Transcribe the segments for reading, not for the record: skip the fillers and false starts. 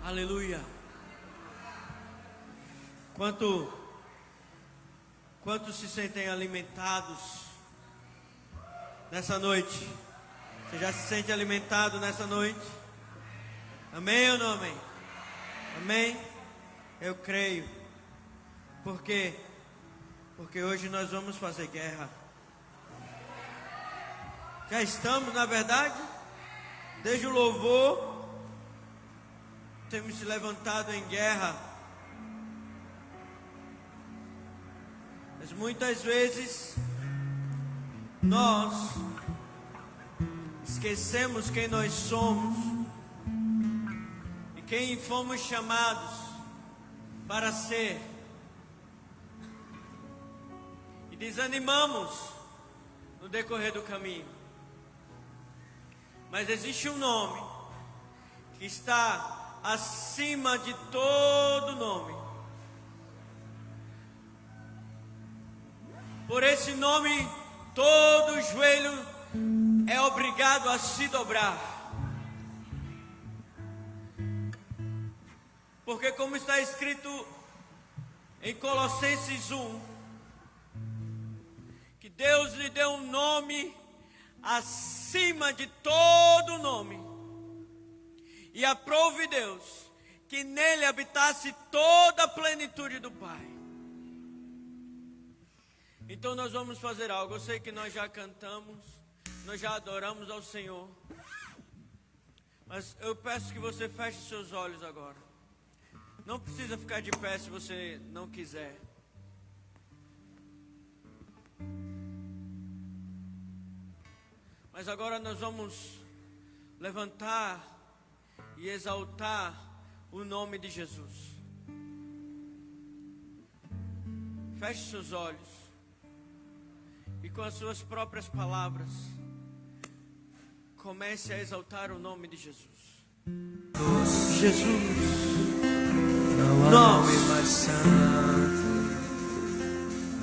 Aleluia. Quantos se sentem alimentados nessa noite? Você já se sente alimentado nessa noite? Amém ou não amém? Amém? Eu creio. Por quê? Porque hoje nós vamos fazer guerra. Já estamos, na verdade, desde o louvor, temos se levantado em guerra. Mas muitas vezes nós esquecemos quem nós somos e quem fomos chamados para ser. E desanimamos no decorrer do caminho. Mas existe um nome que está acima de todo nome. Por esse nome, todo joelho é obrigado a se dobrar. Porque como está escrito em Colossenses 1, que Deus lhe deu um nome acima de todo nome, e aprove Deus que nele habitasse toda a plenitude do Pai. Então nós vamos fazer algo. Eu sei que nós já cantamos, nós já adoramos ao Senhor, mas eu peço que você feche seus olhos agora. Não precisa ficar de pé se você não quiser. Mas agora nós vamos levantar e exaltar o nome de Jesus. Feche seus olhos e com as suas próprias palavras comece a exaltar o nome de Jesus. Jesus, não há nome mais santo,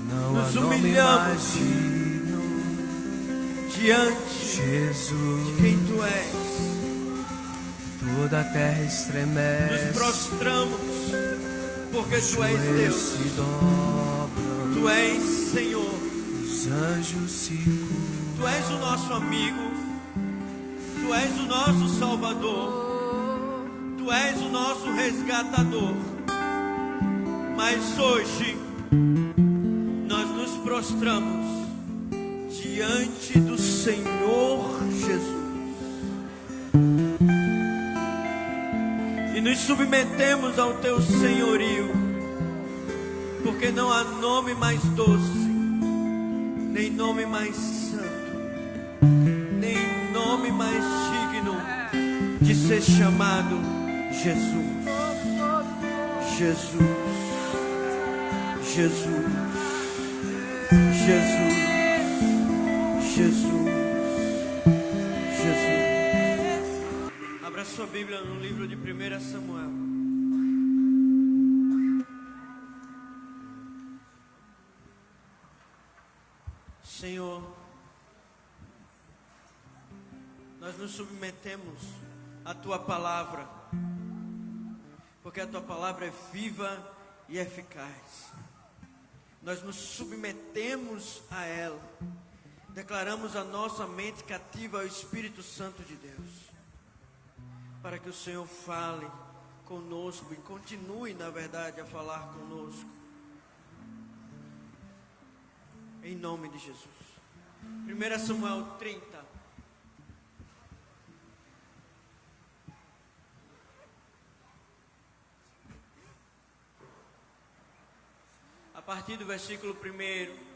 não há nos nome humilhamos mais digno. diante Jesus, de quem Tu és. toda a terra estremece, Nos prostramos porque Tu és joelhos Deus. se dobram, Tu és Senhor. os anjos se curvam. Tu és o nosso amigo. Tu és o nosso Salvador. Tu és o nosso resgatador. Mas hoje nós nos prostramos diante do Senhor Jesus e nos submetemos ao Teu senhorio, porque não há nome mais doce, nem nome mais santo, nem nome mais digno de ser chamado Jesus. Jesus, Jesus, Jesus, Jesus, Jesus. Abra sua Bíblia no livro de 1 Samuel. Senhor, nós nos submetemos à Tua palavra, porque a Tua palavra é viva e eficaz. Nós nos submetemos a ela, declaramos a nossa mente cativa ao Espírito Santo de Deus, para que o Senhor fale conosco e continue, na verdade, a falar conosco. Em nome de Jesus. 1 Samuel 30. A partir do versículo 1.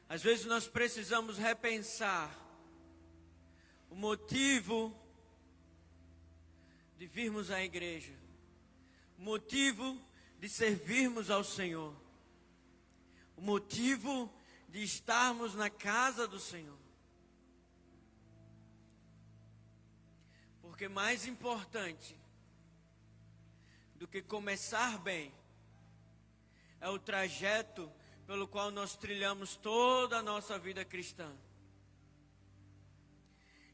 Às vezes nós precisamos repensar o motivo de virmos à igreja, o motivo de servirmos ao Senhor, o motivo de estarmos na casa do Senhor. Porque mais importante do que começar bem é o trajeto pelo qual nós trilhamos toda a nossa vida cristã.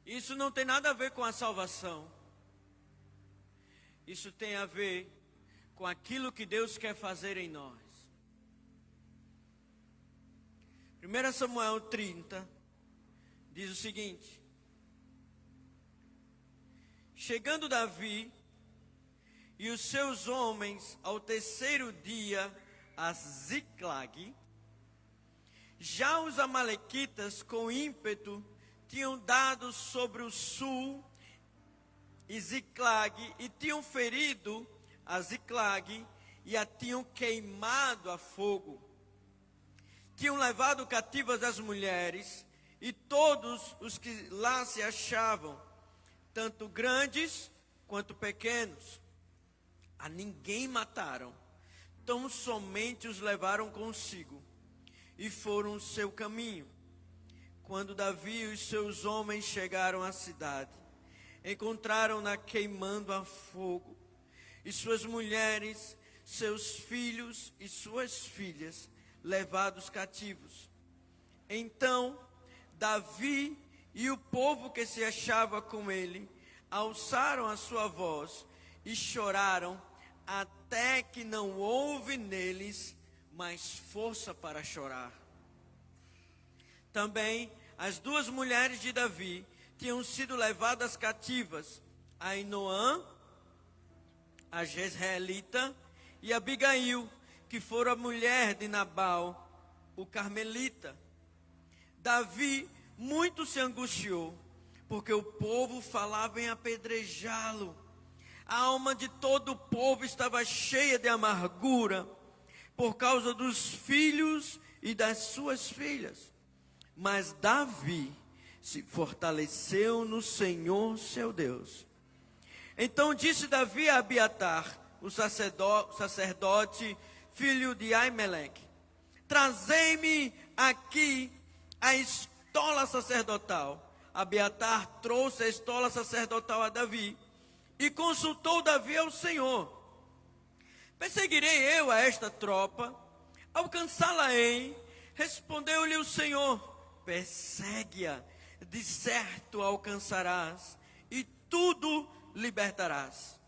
Isso não tem nada a ver com a salvação. Isso tem a ver com aquilo que Deus quer fazer em nós. 1 Samuel 30 diz o seguinte: chegando Davi e os seus homens ao terceiro dia a Ziclag, já os amalequitas com ímpeto tinham dado sobre o sul e Ziclag, e tinham ferido a Ziclag e a tinham queimado a fogo. Tinham levado cativas as mulheres e todos os que lá se achavam, tanto grandes quanto pequenos. A ninguém mataram, tão somente os levaram consigo e foram o seu caminho. Quando Davi e os seus homens chegaram à cidade, encontraram-na queimando a fogo, e suas mulheres, seus filhos e suas filhas levados cativos. Então Davi e o povo que se achava com ele alçaram a sua voz e choraram, até que não houve neles mais força para chorar. Também as duas mulheres de Davi tinham sido levadas cativas, Ainoã, a Jezreelita, e Abigail, que fora a mulher de Nabal, o carmelita. Davi muito se angustiou, porque o povo falava em apedrejá-lo. A alma de todo o povo estava cheia de amargura, por causa dos filhos e das suas filhas. Mas Davi se fortaleceu no Senhor seu Deus. Então disse Davi a Abiatar, o sacerdote, filho de Aimeleque: trazei-me aqui a estola sacerdotal. Abiatar trouxe a estola sacerdotal a Davi e consultou Davi ao Senhor: perseguirei eu a esta tropa? Alcançá-la-ei? Respondeu-lhe o Senhor: persegue-a, de certo a alcançarás, e tudo libertarás.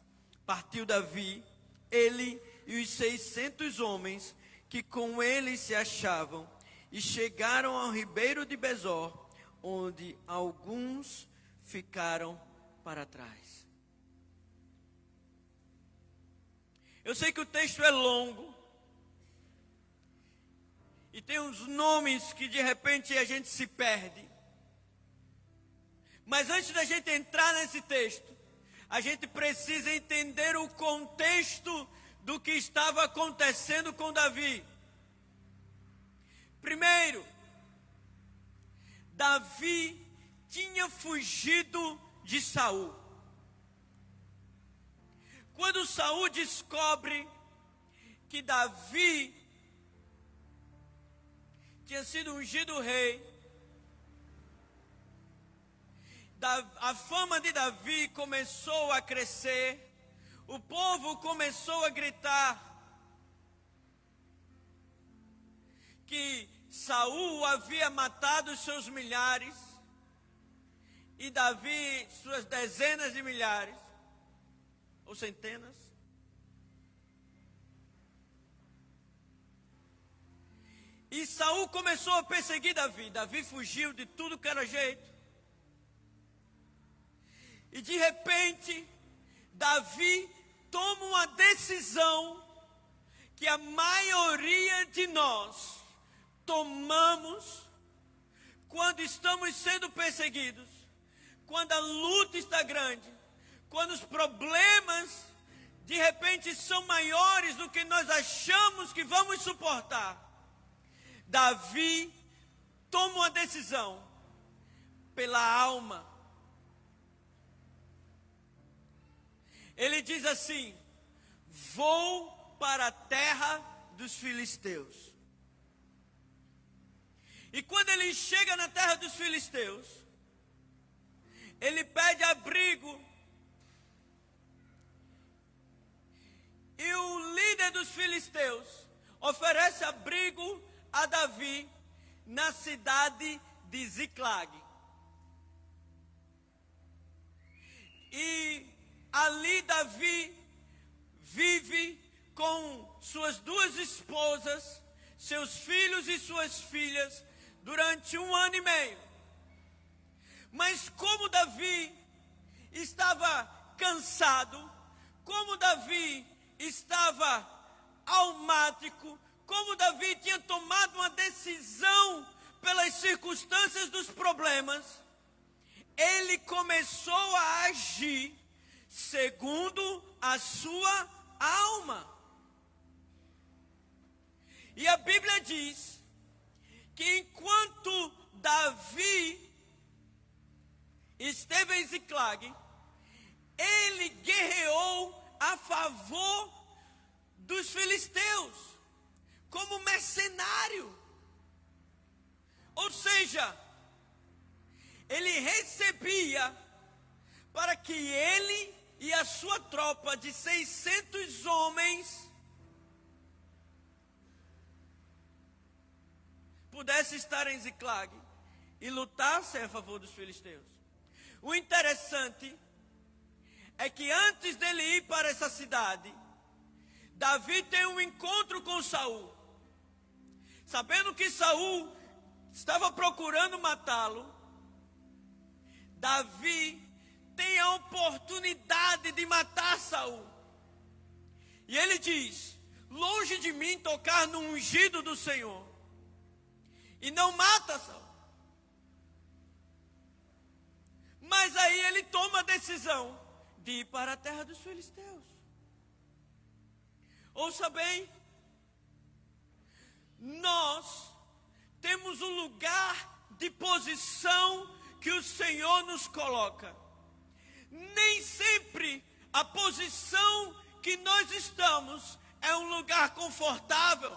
Partiu Davi, ele e os 600 homens que com ele se achavam, e chegaram ao ribeiro de Besor, onde alguns ficaram para trás. Eu sei que o texto é longo, e tem uns nomes que de repente a gente se perde. Mas antes da gente entrar nesse texto, a gente precisa entender o contexto do que estava acontecendo com Davi. Primeiro, Davi tinha fugido de Saul. Quando Saul descobre que Davi tinha sido ungido rei, a fama de Davi começou a crescer, o povo começou a gritar que Saul havia matado os seus milhares e Davi suas dezenas de milhares ou centenas. E Saul começou a perseguir Davi. Davi fugiu de tudo que era jeito. E de repente, Davi toma uma decisão que a maioria de nós tomamos quando estamos sendo perseguidos, quando a luta está grande, quando os problemas de repente são maiores do que nós achamos que vamos suportar. Davi toma uma decisão pela alma. Ele diz assim: vou para a terra dos filisteus. E quando ele chega na terra dos filisteus, ele pede abrigo. E o líder dos filisteus oferece abrigo a Davi na cidade de Ziclag. E ali Davi vive com suas duas esposas, seus filhos e suas filhas, durante 1 ano e meio. Mas como Davi estava cansado, como Davi estava almático, como Davi tinha tomado uma decisão pelas circunstâncias dos problemas, ele começou a agir segundo a sua alma. E a Bíblia diz que enquanto Davi esteve em Ziclag, ele guerreou a favor dos filisteus, como mercenário. Ou seja, ele recebia para que ele e a sua tropa de 600 homens pudesse estar em Ziclag e lutasse a favor dos filisteus. O interessante é que antes dele ir para essa cidade, Davi tem um encontro com Saul. Sabendo que Saul estava procurando matá-lo, Davi tem a oportunidade de matar Saul. E ele diz: longe de mim tocar no ungido do Senhor. E não mata Saul. Mas aí ele toma a decisão de ir para a terra dos filisteus. Ouça bem, nós temos um lugar de posição que o Senhor nos coloca. Nem sempre a posição que nós estamos é um lugar confortável,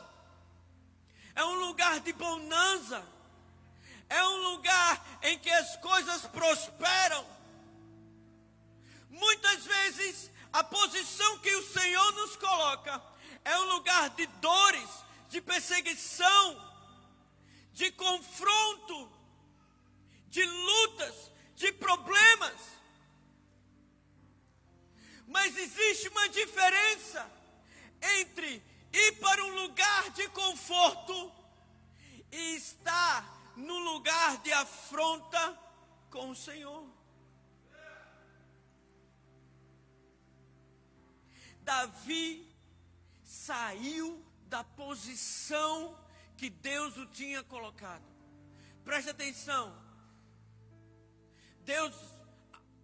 é um lugar de bonança, é um lugar em que as coisas prosperam. Muitas vezes a posição que o Senhor nos coloca é um lugar de dores, de perseguição, de confronto, de lutas, de problemas. Mas existe uma diferença entre ir para um lugar de conforto e estar no lugar de afronta com o Senhor. Davi saiu da posição que Deus o tinha colocado. Preste atenção. Deus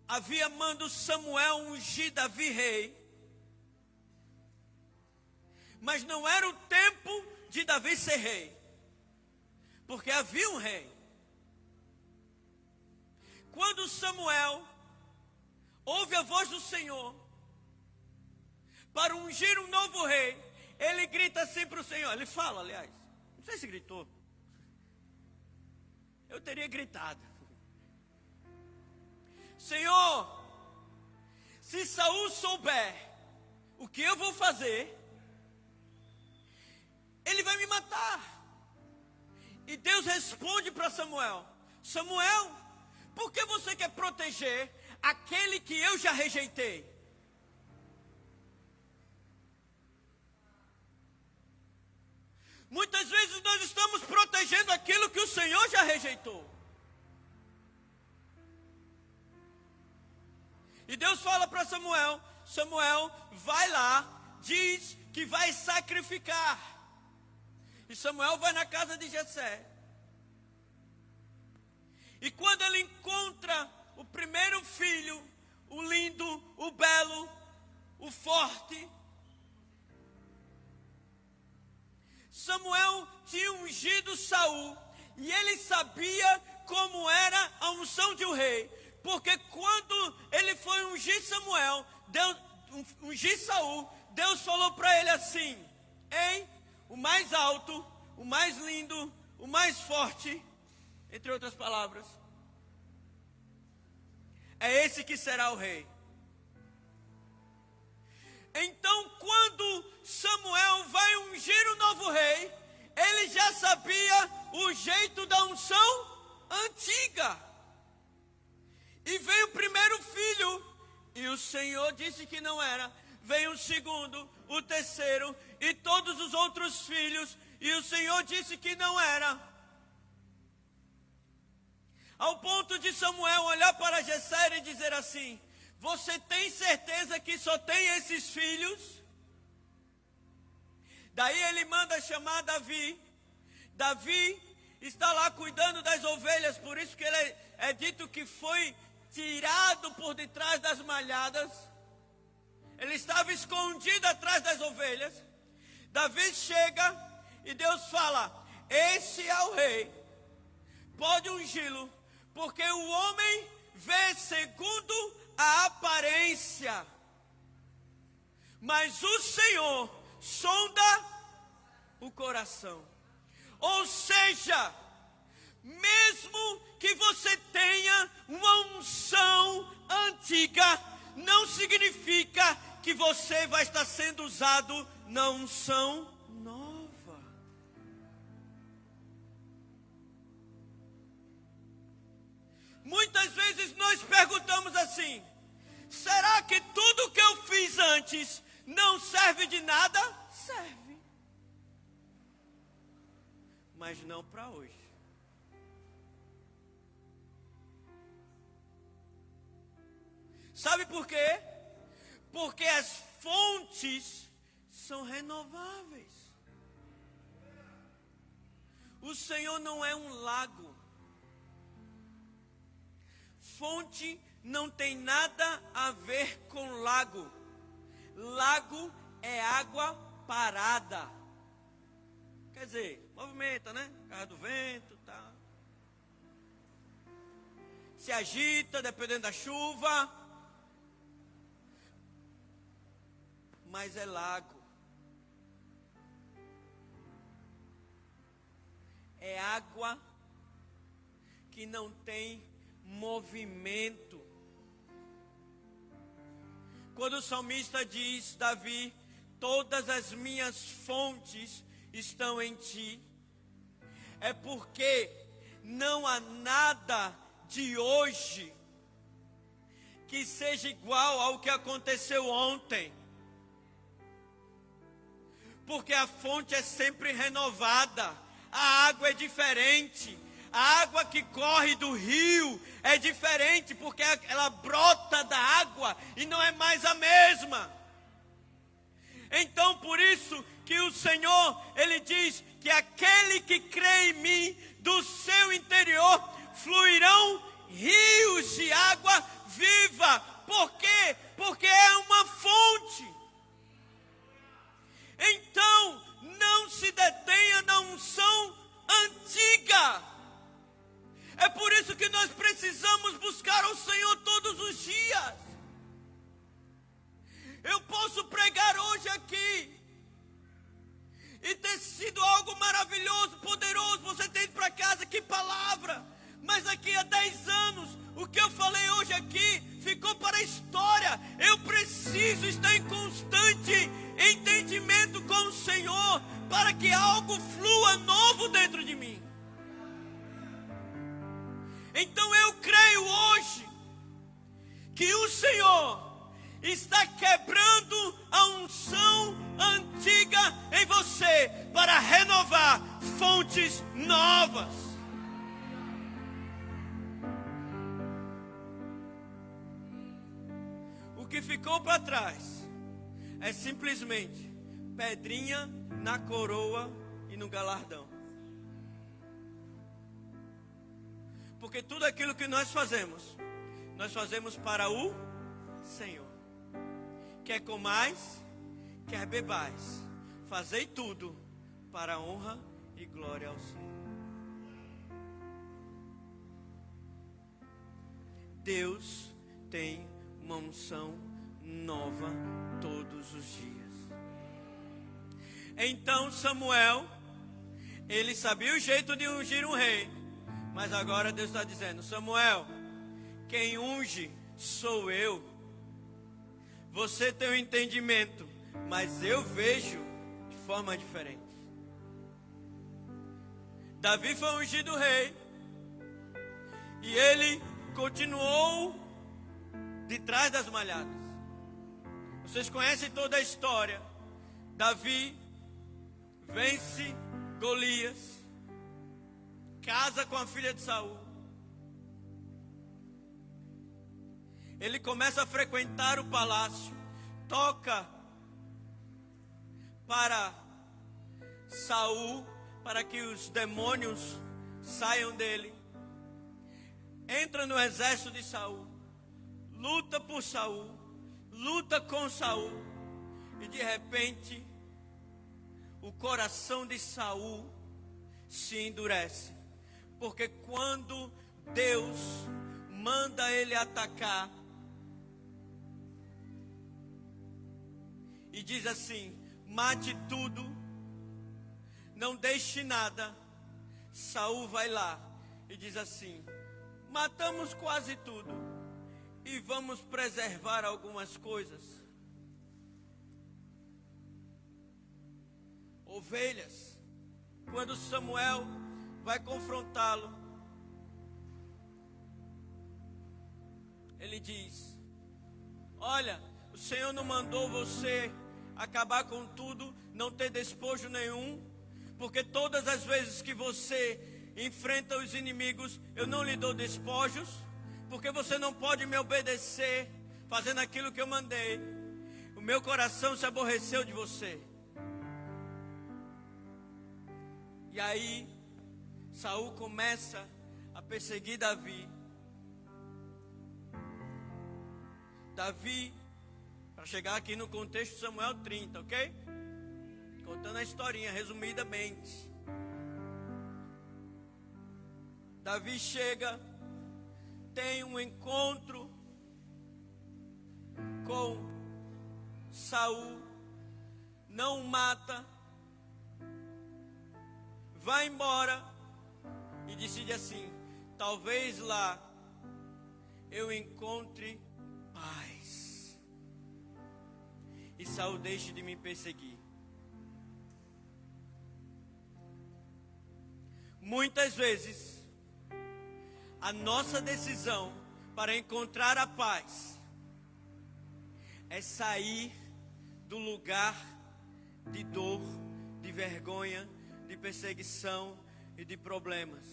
havia mandado Samuel ungir Davi rei. Mas não era o tempo de Davi ser rei. Porque havia um rei. Quando Samuel ouve a voz do Senhor para ungir um novo rei, ele grita assim para o Senhor. Ele fala, aliás, não sei se gritou. Eu teria gritado: Senhor, se Saul souber o que eu vou fazer, ele vai me matar. E Deus responde para Samuel: Samuel, por que você quer proteger aquele que eu já rejeitei? Muitas vezes nós estamos protegendo aquilo que o Senhor já rejeitou. E Deus fala para Samuel: Samuel, vai lá, diz que vai sacrificar. E Samuel vai na casa de Jessé. E quando ele encontra o primeiro filho, o lindo, o belo, o forte, Samuel tinha ungido Saul, e ele sabia como era a unção de um rei, porque quando ele foi ungir Saul, Deus falou para ele assim: ei, o mais alto, o mais lindo, o mais forte, entre outras palavras, é esse que será o rei. Então, quando Samuel vai ungir o novo rei, ele já sabia jeito da unção antiga. E veio o primeiro filho, e o Senhor disse que não era. Veio o segundo, o terceiro, e todos os outros filhos, e o Senhor disse que não era. Ao ponto de Samuel olhar para Jessé e dizer assim: você tem certeza que só tem esses filhos? Daí ele manda chamar Davi. Davi está lá cuidando das ovelhas, por isso que ele é dito que foi tirado por detrás das malhadas. Ele estava escondido atrás das ovelhas. Davi chega e Deus fala: esse é o rei, pode ungí-lo, porque o homem vê segundo a aparência, mas o Senhor sonda o coração. Ou seja, mesmo que você tenha uma unção antiga, não significa que você vai estar sendo usado na unção nova. Muitas vezes nós perguntamos assim: será que tudo que eu fiz antes não serve de nada? Serve. Mas não para hoje. Sabe por quê? Porque as fontes são renováveis. O Senhor não é um lago. Fonte não tem nada a ver com lago. Lago é água parada. Quer dizer, movimenta, né? Carro do vento, tá? Se agita dependendo da chuva. Mas é lago. É água que não tem movimento. Quando o salmista diz: Davi, todas as minhas fontes estão em ti, é porque não há nada de hoje que seja igual ao que aconteceu ontem. Porque a fonte é sempre renovada, a água é diferente, a água que corre do rio é diferente, porque ela brota da água e não é mais a mesma. Então por isso que o Senhor, Ele diz que aquele que crê em mim, do seu interior fluirão rios de água viva. Por quê? Porque é uma fonte. Então, não se detenha na unção antiga. É por isso que nós precisamos buscar o Senhor todos os dias. Eu posso pregar hoje aqui e ter sido algo maravilhoso, poderoso. Você tem ido para casa, que palavra. Mas daqui a 10 anos, o que eu falei hoje aqui ficou para a história. Eu preciso estar em constante entendimento com o Senhor, para que algo flua novo dentro de mim. Então eu creio hoje que o Senhor está quebrando a unção antiga em você para renovar fontes novas. O que ficou para trás é simplesmente pedrinha na coroa e no galardão. Porque tudo aquilo que nós fazemos para o Senhor. Quer comais, quer bebais, fazei tudo para a honra e glória ao Senhor. Deus tem uma unção nova todos os dias. Então Samuel, ele sabia o jeito de ungir um rei, mas agora Deus está dizendo: Samuel, quem unge sou eu. Você tem um entendimento, mas eu vejo de forma diferente. Davi foi ungido rei. E ele continuou de trás das malhadas. Vocês conhecem toda a história. Davi vence Golias, casa com a filha de Saul. Ele começa a frequentar o palácio, toca para Saul, para que os demônios saiam dele. Entra no exército de Saul, luta por Saul, luta com Saul, e de repente o coração de Saul se endurece, porque quando Deus manda ele atacar e diz assim: mate tudo, não deixe nada, Saul vai lá e diz assim: matamos quase tudo e vamos preservar algumas coisas. Ovelhas. Quando Samuel vai confrontá-lo, ele diz: olha, o Senhor não mandou você acabar com tudo, não ter despojo nenhum, porque todas as vezes que você enfrenta os inimigos, eu não lhe dou despojos, porque você não pode me obedecer fazendo aquilo que eu mandei. O meu coração se aborreceu de você. E aí Saul começa a perseguir Davi. Davi, para chegar aqui no contexto de Samuel 30, ok? Contando a historinha resumidamente. Davi chega, tem um encontro com Saul, não o mata, vai embora e decide assim: talvez lá eu encontre paz e Saul deixe de me perseguir. Muitas vezes a nossa decisão para encontrar a paz é sair do lugar de dor, de vergonha, de perseguição e de problemas.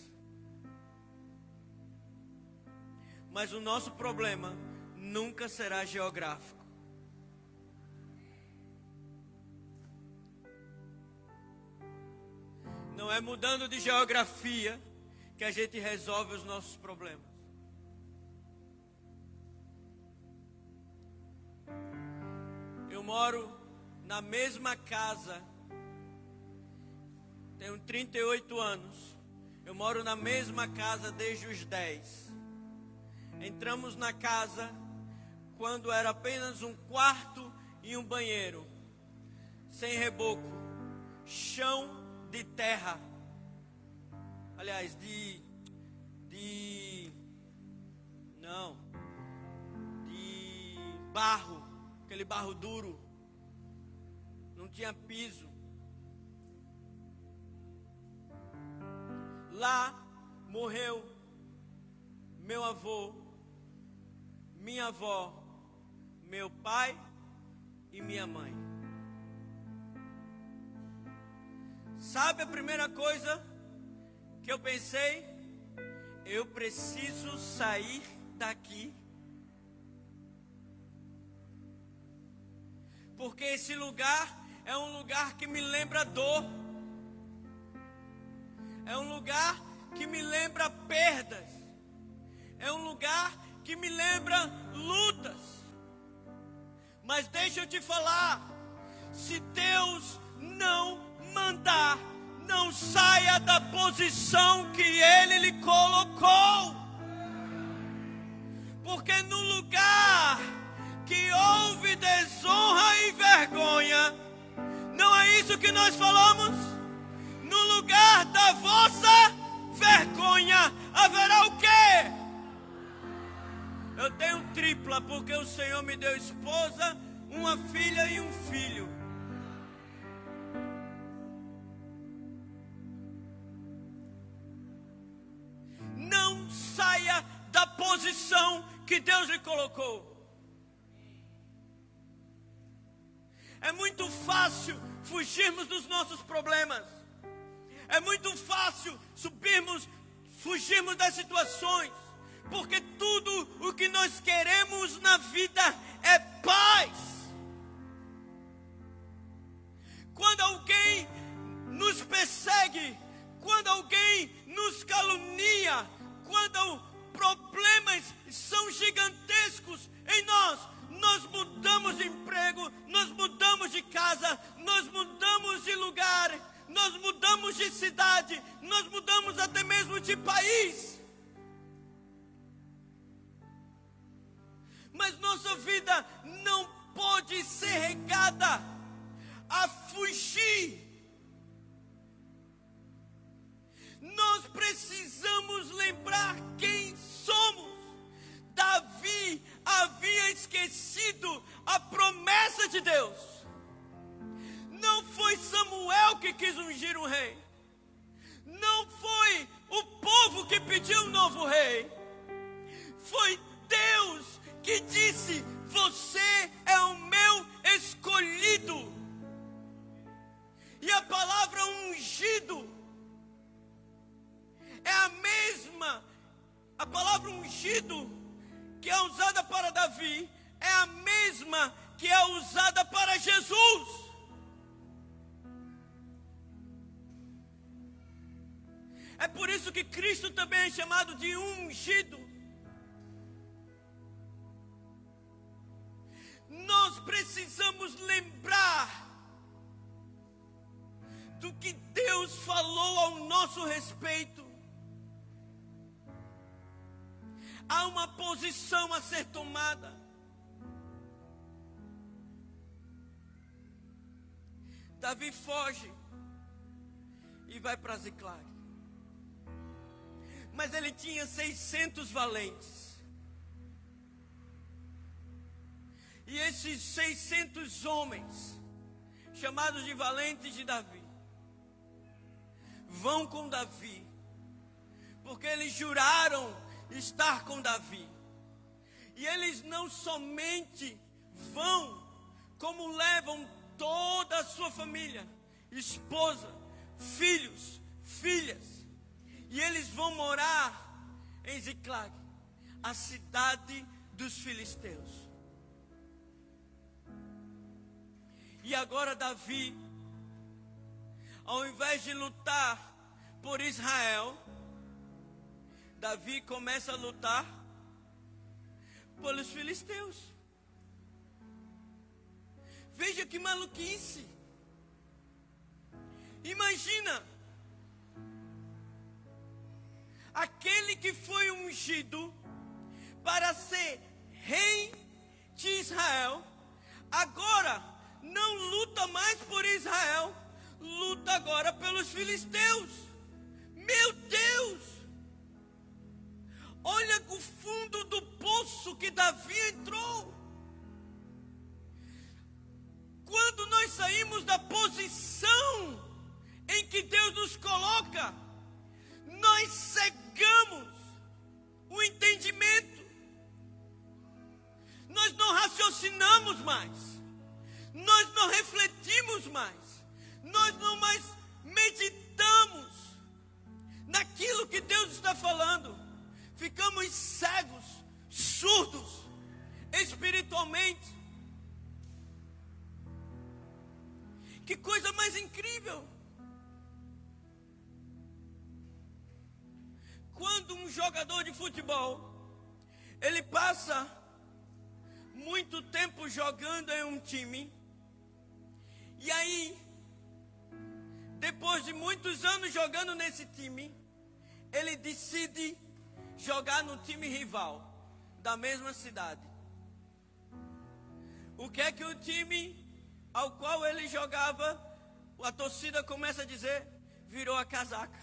Mas o nosso problema nunca será geográfico. Não é mudando de geografia que a gente resolve os nossos problemas. Eu moro na mesma casa, tenho 38 anos, eu moro na mesma casa desde os 10. Entramos na casa quando era apenas um quarto e um banheiro, sem reboco, chão de terra. Aliás, de barro, aquele barro duro, não tinha piso. Lá morreu meu avô, minha avó, meu pai e minha mãe. Sabe a primeira coisa que eu pensei? Eu preciso sair daqui, porque esse lugar é um lugar que me lembra dor, é um lugar que me lembra perdas, é um lugar que me lembra lutas. Mas deixa eu te falar, se Deus não mandar, não saia da posição que Ele lhe colocou, porque no lugar que houve desonra e vergonha, não é isso que nós falamos? No lugar da vossa vergonha haverá o quê? Eu tenho tripla, porque o Senhor me deu esposa, uma filha e um filho. que Deus lhe colocou. É muito fácil fugirmos dos nossos problemas. É muito fácil fugirmos das situações. Porque tudo o que nós queremos na vida é paz. Quando alguém nos persegue, quando alguém nos calunia, quando problemas são gigantescos em nós mudamos de emprego, nós mudamos de casa, nós mudamos de lugar, nós mudamos de cidade, nós mudamos até mesmo de país. Mas nossa vida não pode ser regada a fugir. Nós precisamos lembrar quem somos. Davi havia esquecido a promessa de Deus. Não foi Samuel que quis ungir um rei. Não foi o povo que pediu um novo rei. Foi Deus que disse: você é o meu escolhido. E a palavra ungido é a mesma. A palavra ungido que é usada para Davi é a mesma que é usada para Jesus. É por isso que Cristo também é chamado de ungido. Nós precisamos lembrar do que Deus falou ao nosso respeito. Há uma posição a ser tomada. Davi foge e vai para Ziclag. Mas ele tinha 600 valentes. E esses 600 homens, chamados de valentes de Davi, vão com Davi, porque eles juraram estar com Davi. E eles não somente vão, como levam toda a sua família, esposa, filhos, filhas. E eles vão morar em Ziclag, a cidade dos filisteus. E agora Davi, ao invés de lutar por Israel, Davi começa a lutar pelos filisteus. Veja que maluquice. Imagina, aquele que foi ungido para ser rei de Israel, agora não luta mais por Israel, luta agora pelos filisteus. Meu Deus! Olha o fundo do poço que Davi entrou. Quando nós saímos da posição em que Deus nos coloca, nós cegamos o entendimento. Nós não raciocinamos mais. Nós não refletimos mais. Nós não mais meditamos naquilo que Deus está falando. Ficamos cegos, surdos, espiritualmente. Que coisa mais incrível. Quando um jogador de futebol, ele passa muito tempo jogando em um time, e aí, depois de muitos anos jogando nesse time, ele decide jogar no time rival da mesma cidade. O que é que o time ao qual ele jogava, a torcida começa a dizer? Virou a casaca.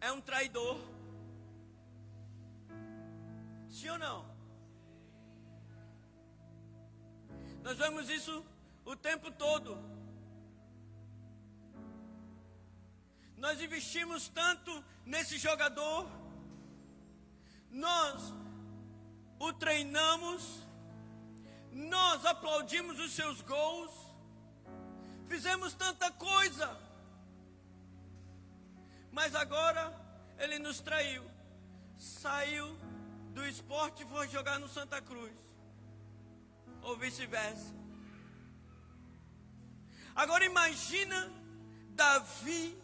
É um traidor. Sim ou não? Nós vemos isso o tempo todo. Nós investimos tanto nesse jogador, nós o treinamos, nós aplaudimos os seus gols, fizemos tanta coisa, mas agora ele nos traiu, saiu do esporte e foi jogar no Santa Cruz, ou vice-versa. Agora imagina Davi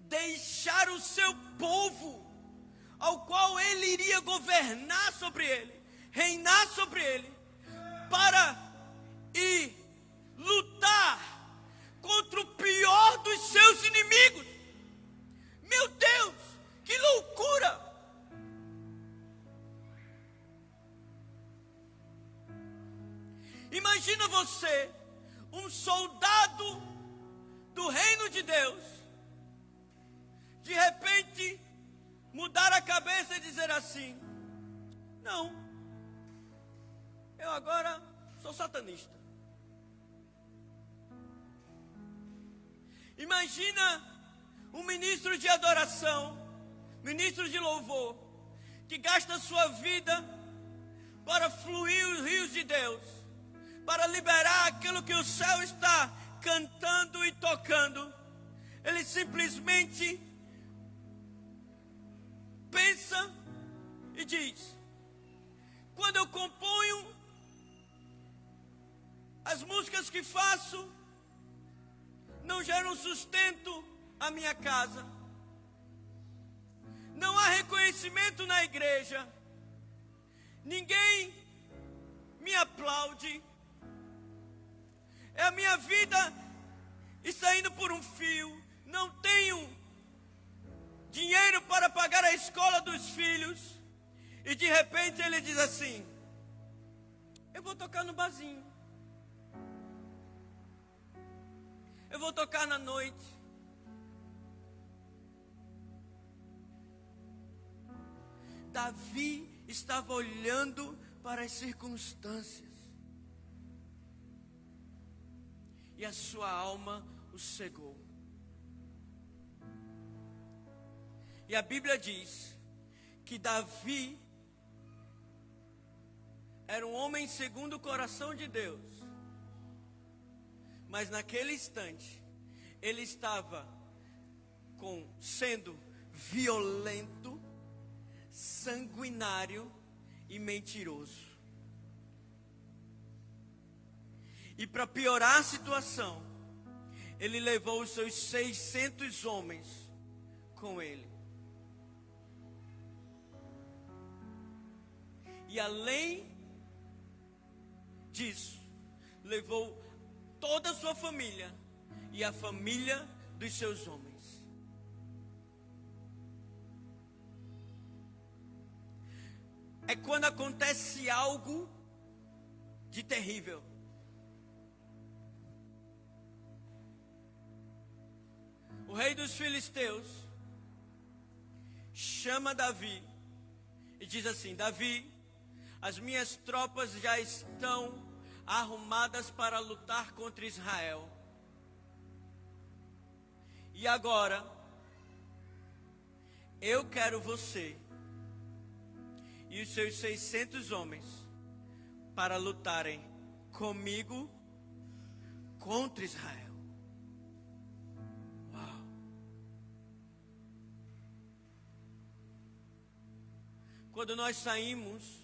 deixar o seu povo, ao qual ele iria governar sobre ele, reinar sobre ele, para ir lutar contra o pior dos seus inimigos. Meu Deus, que loucura! Imagina você, um soldado do reino de Deus, de repente mudar a cabeça e dizer assim: não, eu agora sou satanista. Imagina um ministro de adoração, ministro de louvor, que gasta sua vida para fluir os rios de Deus, para liberar aquilo que o céu está cantando e tocando. Ele simplesmente pensa e diz: quando eu componho as músicas que faço, não geram sustento à minha casa, não há reconhecimento na igreja, ninguém me aplaude, a minha vida está indo por um fio, não tenho dinheiro para pagar a escola dos filhos. E de repente ele diz assim: eu vou tocar no barzinho, eu vou tocar na noite. Davi estava olhando para as circunstâncias, e a sua alma o cegou. E a Bíblia diz que Davi era um homem segundo o coração de Deus, mas naquele instante ele estava sendo violento, sanguinário e mentiroso. E para piorar a situação, ele levou os seus 600 homens com ele. E além disso, levou toda a sua família e a família dos seus homens. É quando acontece algo de terrível. O rei dos filisteus chama Davi e diz assim: Davi, as minhas tropas já estão arrumadas para lutar contra Israel. E agora, eu quero você e os seus 600 homens para lutarem comigo contra Israel. Uau! Quando nós saímos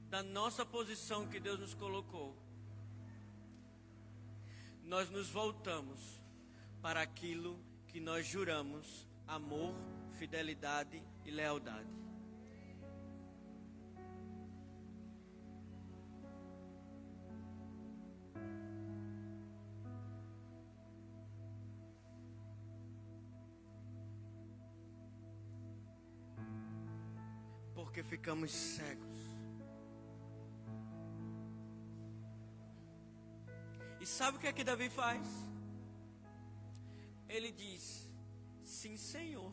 da nossa posição que Deus nos colocou, nós nos voltamos para aquilo que nós juramos: amor, fidelidade e lealdade. Porque ficamos cegos. E sabe o que é que Davi faz? Ele diz: sim, Senhor.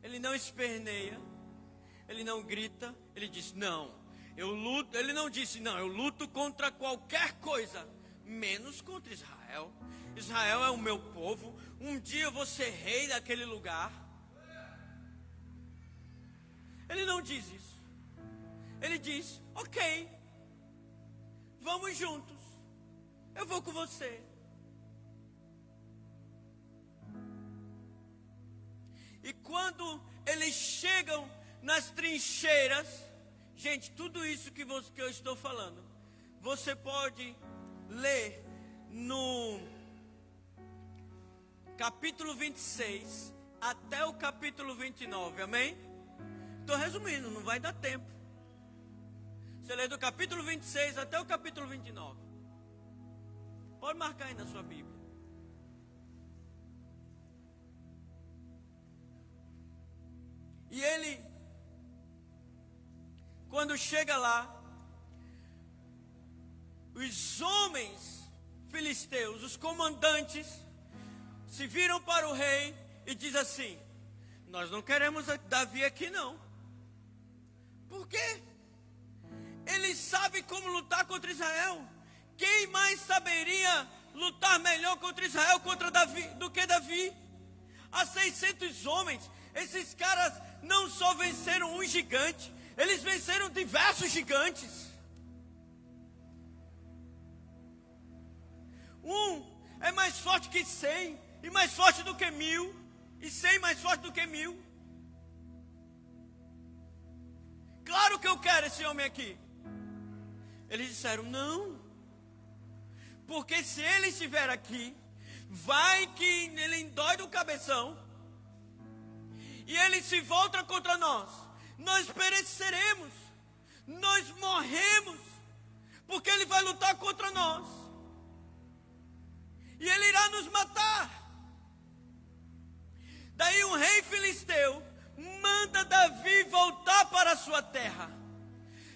Ele não esperneia, ele não grita, ele diz: não, eu luto. Ele não disse: não, eu luto contra qualquer coisa, menos contra Israel. Israel é o meu povo, um dia eu vou ser rei daquele lugar. Ele não diz isso. Ele diz: ok, vamos juntos, eu vou com você. E quando eles chegam nas trincheiras, gente, tudo isso que eu estou falando, você pode ler no capítulo 26 até o capítulo 29, amém? Estou resumindo, não vai dar tempo. Você lê do capítulo 26 até o capítulo 29. Pode marcar aí na sua Bíblia. E ele, quando chega lá, os homens filisteus, os comandantes, se viram para o rei e diz assim: nós não queremos Davi aqui não. Por quê? Ele sabe como lutar contra Israel. Quem mais saberia lutar melhor contra Israel, contra Davi, do que Davi? Há 600 homens. Esses caras não só venceram um gigante, eles venceram diversos gigantes. Um é mais forte que 100, e mais forte do que 1000, e 100 mais forte do que 1000. Claro que eu quero esse homem aqui. Eles disseram: não, porque se ele estiver aqui, vai que ele endói do cabeção, e ele se volta contra nós, nós pereceremos, nós morremos, porque ele vai lutar contra nós, e ele irá nos matar. Daí um rei filisteu manda Davi voltar para a sua terra.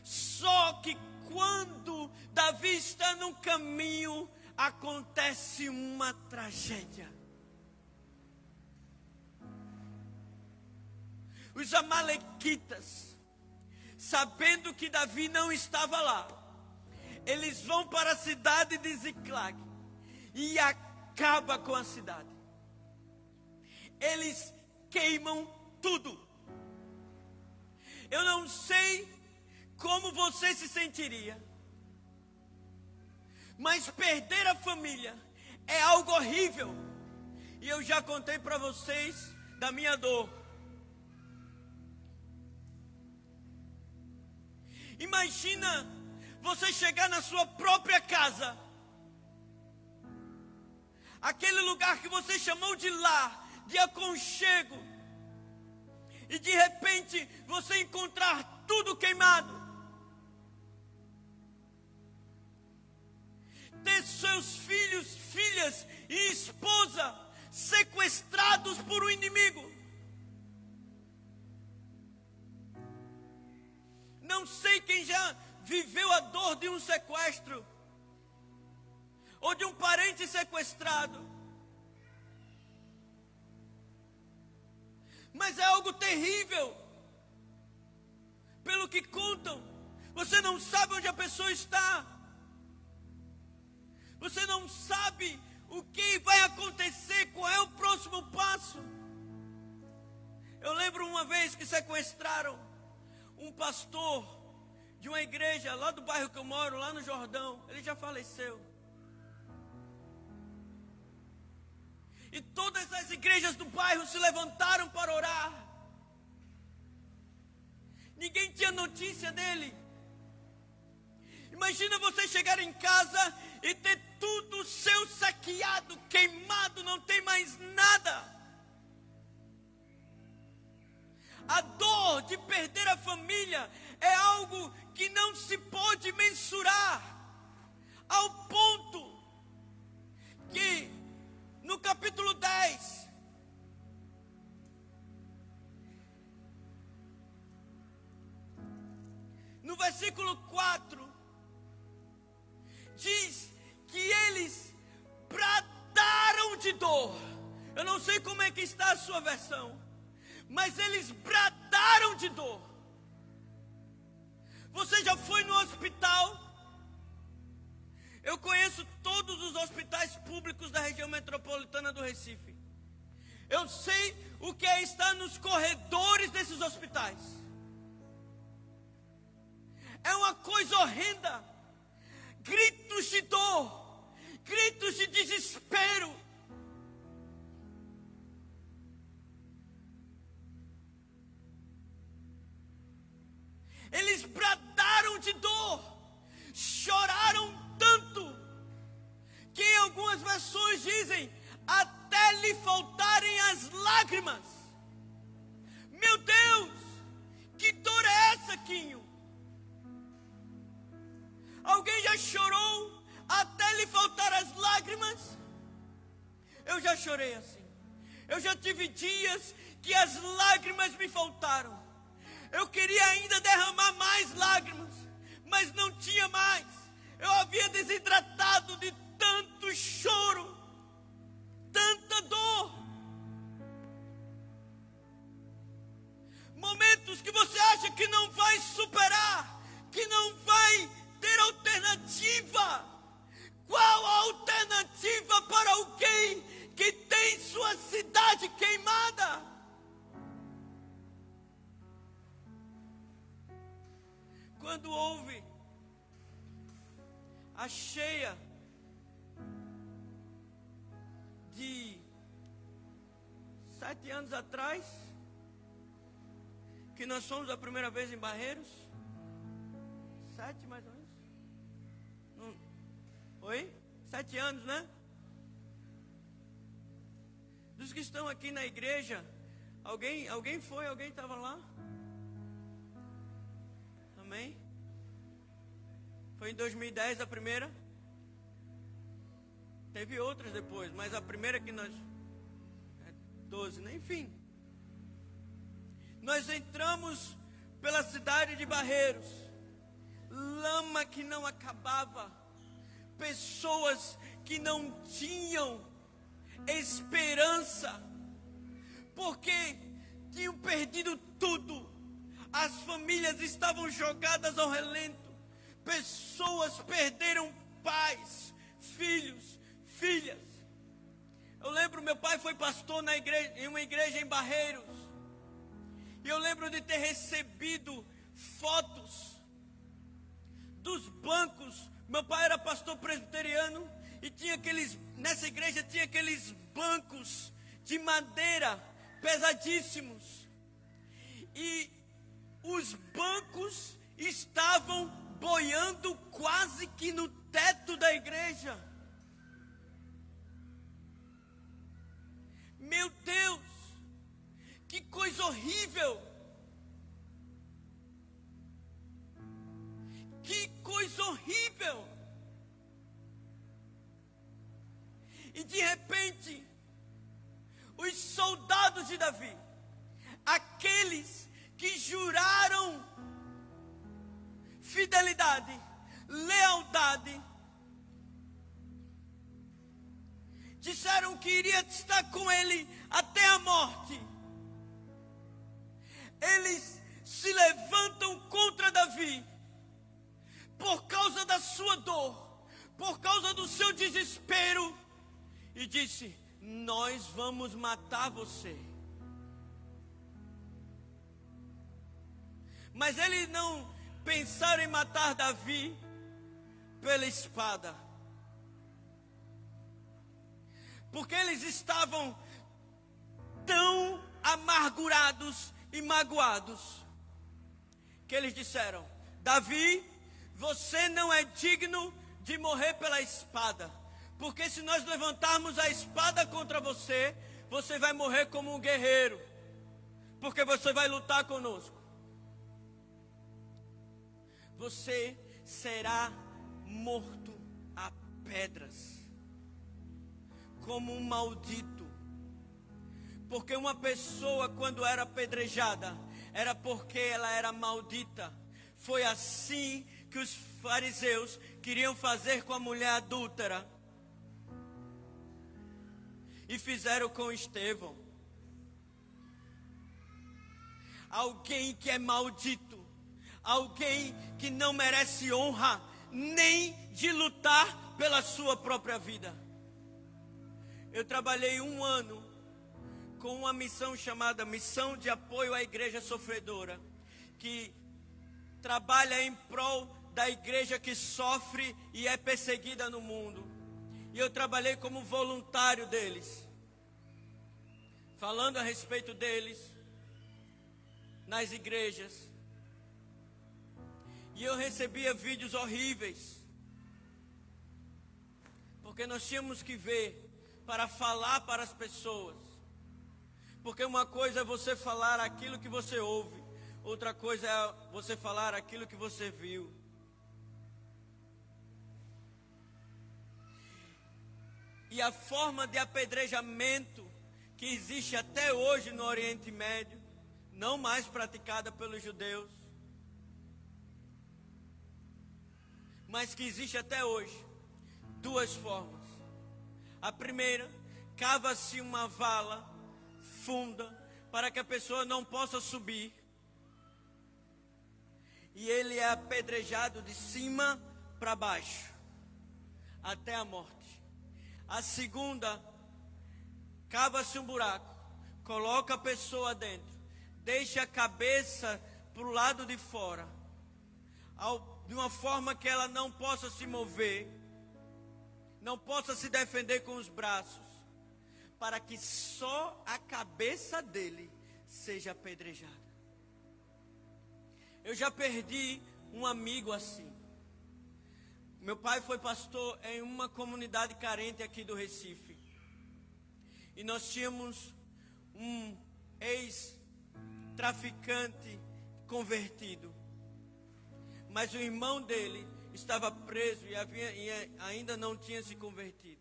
Só que quando Davi está no caminho, acontece uma tragédia. Os amalequitas, sabendo que Davi não estava lá, eles vão para a cidade de Ziclag e acaba com a cidade. Eles queimam tudo. Eu não sei como você se sentiria, mas perder a família é algo horrível. E eu já contei para vocês da minha dor. Imagina você chegar na sua própria casa, aquele lugar que você chamou de lar, de aconchego, e de repente você encontrar tudo queimado. Ter seus filhos, filhas e esposa sequestrados por um inimigo. Não sei quem já viveu a dor de um sequestro, ou de um parente sequestrado, mas é algo terrível. Pelo que contam, você não sabe onde a pessoa está, você não sabe o que vai acontecer, qual é o próximo passo. Eu lembro uma vez que sequestraram um pastor de uma igreja lá do bairro que eu moro, lá no Jordão. Ele já faleceu. E todas as igrejas do bairro se levantaram para orar. Ninguém tinha notícia dele. Imagina você chegar em casa e ter tudo seu saqueado, queimado, não tem mais nada. A dor de perder a família é algo que não se pode mensurar, ao ponto que no capítulo 10, no versículo 4, diz que eles bradaram de dor. Eu não sei como é que está a sua versão, mas eles bradaram de dor. Você já foi no hospital? Eu conheço todos os hospitais públicos da região metropolitana do Recife. Eu sei o que é estar nos corredores desses hospitais. É uma coisa horrenda. Gritos de dor, gritos de desespero. Eles bradaram de dor, choraram tanto, que em algumas versões dizem, até lhe faltarem as lágrimas. Meu Deus, que dor é essa, Quinho? Alguém já chorou até lhe faltar as lágrimas? Eu já chorei assim. Eu já tive dias que as lágrimas me faltaram. Eu queria ainda derramar mais lágrimas, mas não tinha mais. Eu havia desidratado de tanto choro, tanta dor. Momentos que você acha que não vai superar, que não vai ter alternativa. Qual a alternativa para alguém que tem sua cidade queimada? Quando houve a cheia de 7 anos atrás, que nós fomos a primeira vez em Barreiros, 7 mais ou menos, oi? 7 anos, né? Dos que estão aqui na igreja, alguém estava lá? Amém? Foi em 2010 a primeira. Teve outras depois, mas a primeira que nós... 12, né? Enfim. Nós entramos pela cidade de Barreiros. Lama que não acabava. Pessoas que não tinham esperança. Porque tinham perdido tudo. As famílias estavam jogadas ao relento. Pessoas perderam pais, filhos, filhas. Eu lembro, meu pai foi pastor em uma igreja em Barreiros. E eu lembro de ter recebido fotos dos bancos. Meu pai era pastor presbiteriano e nessa igreja tinha aqueles bancos de madeira pesadíssimos. E os bancos estavam boiando quase que no teto da igreja. Meu Deus, que coisa horrível! Que coisa horrível! E de repente, os soldados de Davi, aqueles que juraram fidelidade, lealdade, disseram que iria estar com ele até a morte. Eles se levantam contra Davi por causa da sua dor, por causa do seu desespero, e disse: nós vamos matar você. Mas eles não pensaram em matar Davi pela espada, porque eles estavam tão amargurados e magoados, que eles disseram: Davi, você não é digno de morrer pela espada, porque se nós levantarmos a espada contra você, você vai morrer como um guerreiro, porque você vai lutar conosco. Você será morto a pedras, como um maldito. Porque uma pessoa, quando era apedrejada, era porque ela era maldita. Foi assim que os fariseus queriam fazer com a mulher adúltera, e fizeram com Estevão. Alguém que é maldito, alguém que não merece honra nem de lutar pela sua própria vida. Eu trabalhei 1 ano com uma missão chamada Missão de Apoio à Igreja Sofredora, que trabalha em prol da igreja que sofre e é perseguida no mundo. E eu trabalhei como voluntário deles, falando a respeito deles nas igrejas. E eu recebia vídeos horríveis, porque nós tínhamos que ver para falar para as pessoas. Porque uma coisa é você falar aquilo que você ouve, outra coisa é você falar aquilo que você viu. E a forma de apedrejamento que existe até hoje no Oriente Médio, não mais praticada pelos judeus, mas que existe até hoje, duas formas. A primeira, cava-se uma vala funda para que a pessoa não possa subir, e ele é apedrejado de cima para baixo, até a morte. A segunda, cava-se um buraco, coloca a pessoa dentro, deixa a cabeça para o lado de fora, de uma forma que ela não possa se mover, não possa se defender com os braços, para que só a cabeça dele seja apedrejada. Eu já perdi um amigo assim. Meu pai foi pastor em uma comunidade carente aqui do Recife. E nós tínhamos um ex-traficante convertido. Mas o irmão dele estava preso e ainda não tinha se convertido.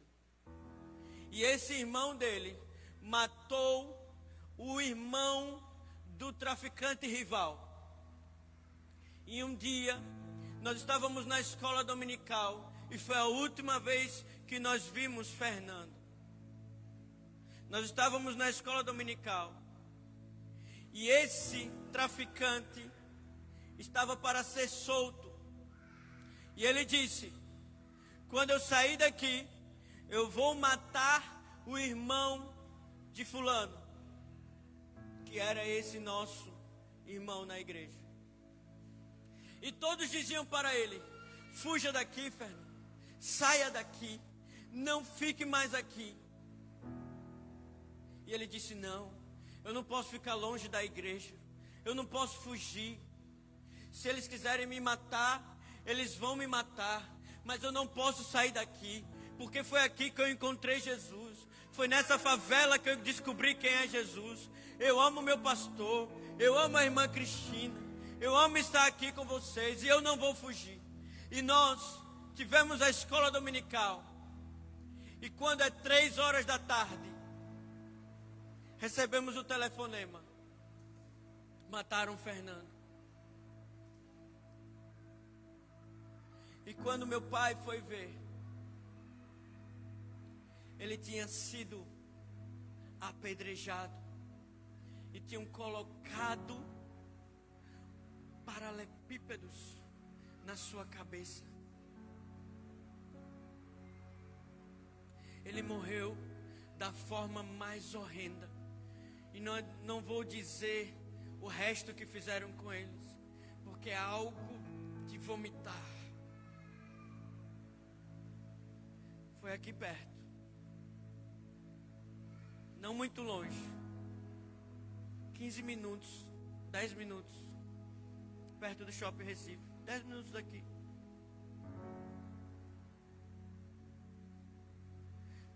E esse irmão dele matou o irmão do traficante rival. E um dia, nós estávamos na escola dominical e foi a última vez que nós vimos Fernando. Nós estávamos na escola dominical e esse traficante estava para ser solto. E ele disse: quando eu sair daqui, eu vou matar o irmão de fulano, que era esse nosso irmão na igreja. E todos diziam para ele: fuja daqui, Fernando, saia daqui, não fique mais aqui. E ele disse: não, eu não posso ficar longe da igreja, eu não posso fugir. Se eles quiserem me matar, eles vão me matar, mas eu não posso sair daqui, porque foi aqui que eu encontrei Jesus, foi nessa favela que eu descobri quem é Jesus. Eu amo meu pastor, eu amo a irmã Cristina, eu amo estar aqui com vocês e eu não vou fugir. E nós tivemos a escola dominical, e quando é 3 horas da tarde, recebemos o telefonema: mataram o Fernando. E quando meu pai foi ver, ele tinha sido apedrejado e tinham colocado paralelepípedos na sua cabeça. Ele morreu da forma mais horrenda. E não vou dizer o resto que fizeram com eles, porque é algo de vomitar. Foi aqui perto, não muito longe, 15 minutos, 10 minutos, perto do Shopping Recife, 10 minutos daqui.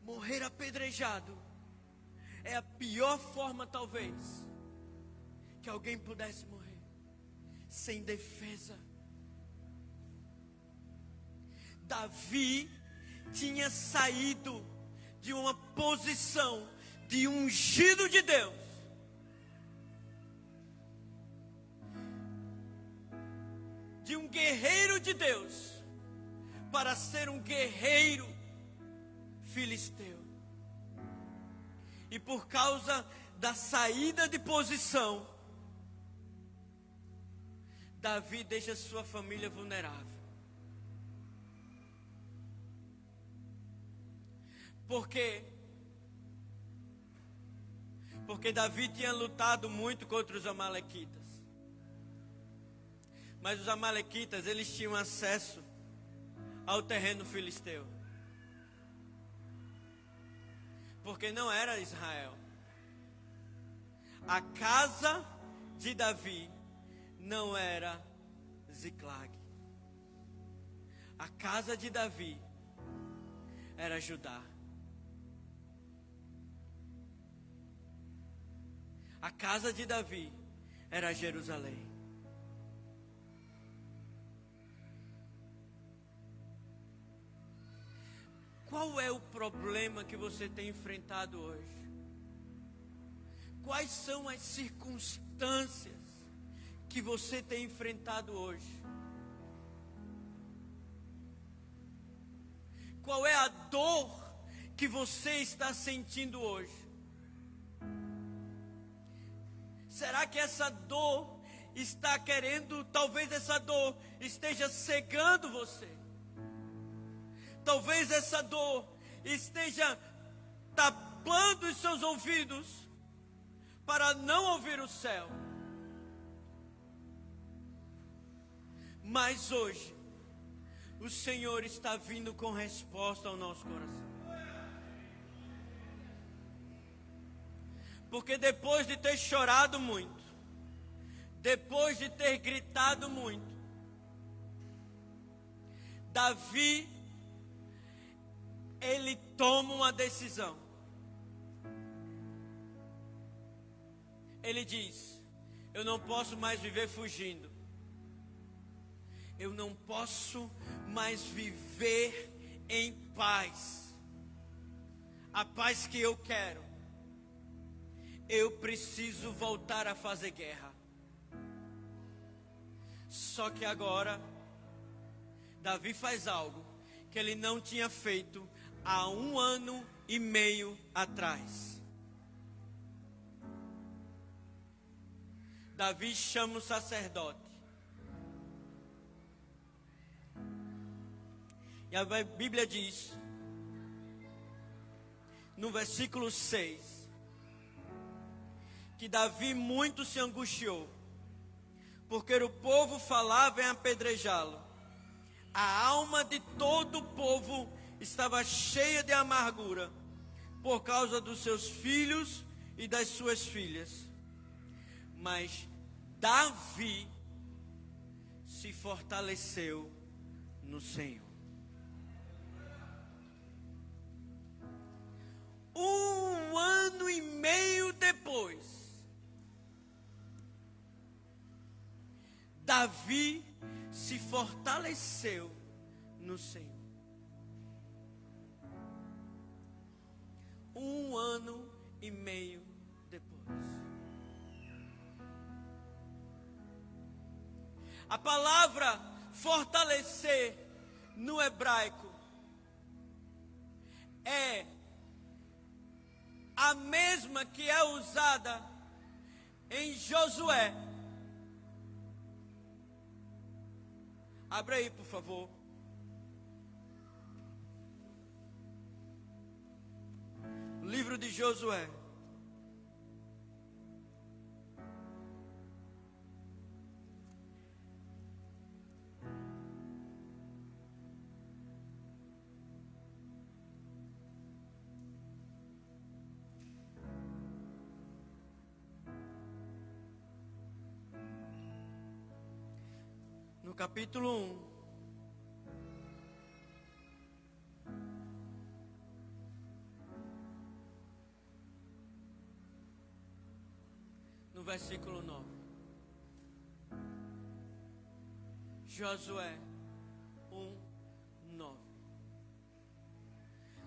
Morrer apedrejado é a pior forma, talvez, que alguém pudesse morrer, sem defesa. Davi tinha saído de uma posição de ungido de Deus, de um guerreiro de Deus, para ser um guerreiro filisteu. E por causa da saída de posição, Davi deixa sua família vulnerável. Por quê? Porque Davi tinha lutado muito contra os amalequitas. Mas os amalequitas, eles tinham acesso ao terreno filisteu. Porque não era Israel. A casa de Davi não era Ziclag. A casa de Davi era Judá. A casa de Davi era Jerusalém. Qual é o problema que você tem enfrentado hoje? Quais são as circunstâncias que você tem enfrentado hoje? Qual é a dor que você está sentindo hoje? Será que essa dor está querendo, talvez essa dor esteja cegando você? Talvez essa dor esteja tapando os seus ouvidos para não ouvir o céu. Mas hoje, o Senhor está vindo com resposta ao nosso coração. Porque depois de ter chorado muito, depois de ter gritado muito, Davi, ele toma uma decisão. Ele diz: eu não posso mais viver fugindo. Eu não posso mais viver em paz. A paz que eu quero. Eu preciso voltar a fazer guerra. Só que agora, Davi faz algo que ele não tinha feito há 1 ano e meio atrás. Davi chama o sacerdote. E a Bíblia diz, no versículo 6, que Davi muito se angustiou, porque o povo falava em apedrejá-lo. A alma de todo o povo estava cheia de amargura, por causa dos seus filhos e das suas filhas. Mas Davi se fortaleceu no Senhor. 1 ano e meio depois, Davi se fortaleceu no Senhor. 1 ano e meio depois. A palavra fortalecer no hebraico é a mesma que é usada em Josué. Abra aí, por favor. Livro de Josué. No capítulo 1. No versículo 9. Josué 1:9.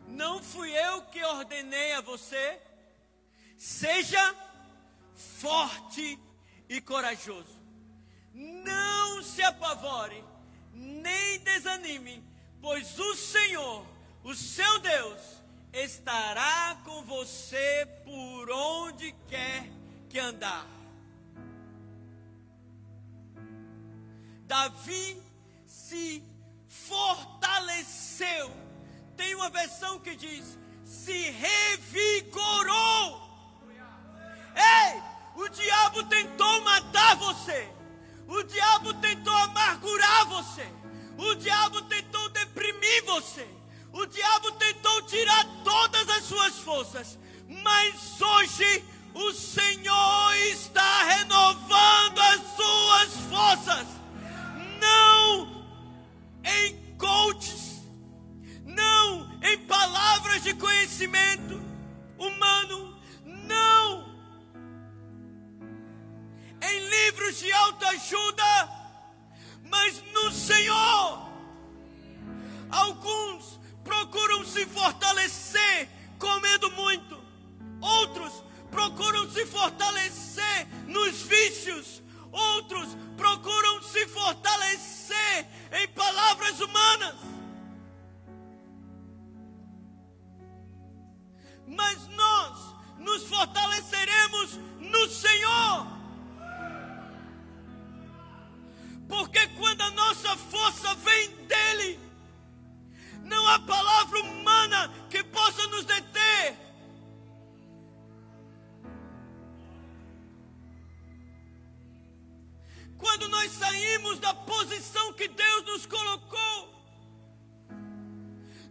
Não fui eu que ordenei a você? Seja forte e corajoso. Não se apavore, nem desanime, pois o Senhor, o seu Deus, estará com você por onde quer que andar. Davi se fortaleceu. Tem uma versão que diz: se revigorou. Ei, o diabo tentou matar você. O diabo tentou amargurar você. O diabo tentou deprimir você. O diabo tentou tirar todas as suas forças. Mas hoje o Senhor está renovando as suas forças. Não em coaches, não em palavras de conhecimento humano, não em livros de autoajuda, mas no Senhor. Alguns procuram se fortalecer comendo muito, outros procuram se fortalecer nos vícios, outros procuram se fortalecer em palavras humanas. Mas nós nos fortaleceremos no Senhor. Porque quando a nossa força vem dEle, não há palavra humana que possa nos deter. Quando nós saímos da posição que Deus nos colocou,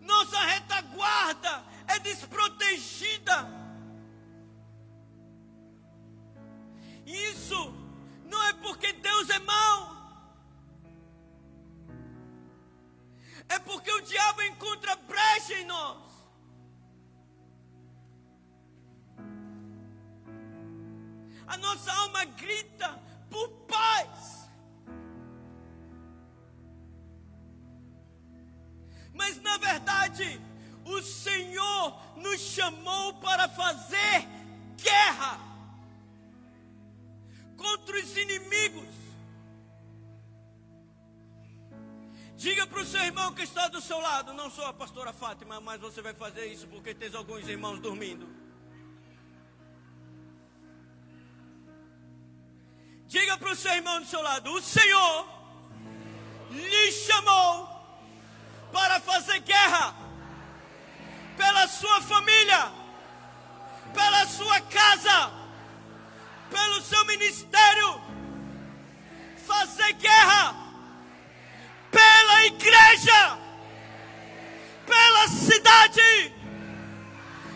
nossa retaguarda é desprotegida. E isso não é porque Deus é mau. É porque o diabo encontra brecha em nós. A nossa alma grita por paz. Mas na verdade, o Senhor nos chamou para fazer guerra contra os inimigos. Diga para o seu irmão que está do seu lado: não sou a pastora Fátima, mas você vai fazer isso porque tem alguns irmãos dormindo. Diga para o seu irmão do seu lado: o Senhor lhe chamou para fazer guerra pela sua família, pela sua casa, pelo seu ministério. Fazer guerra pela igreja, pela cidade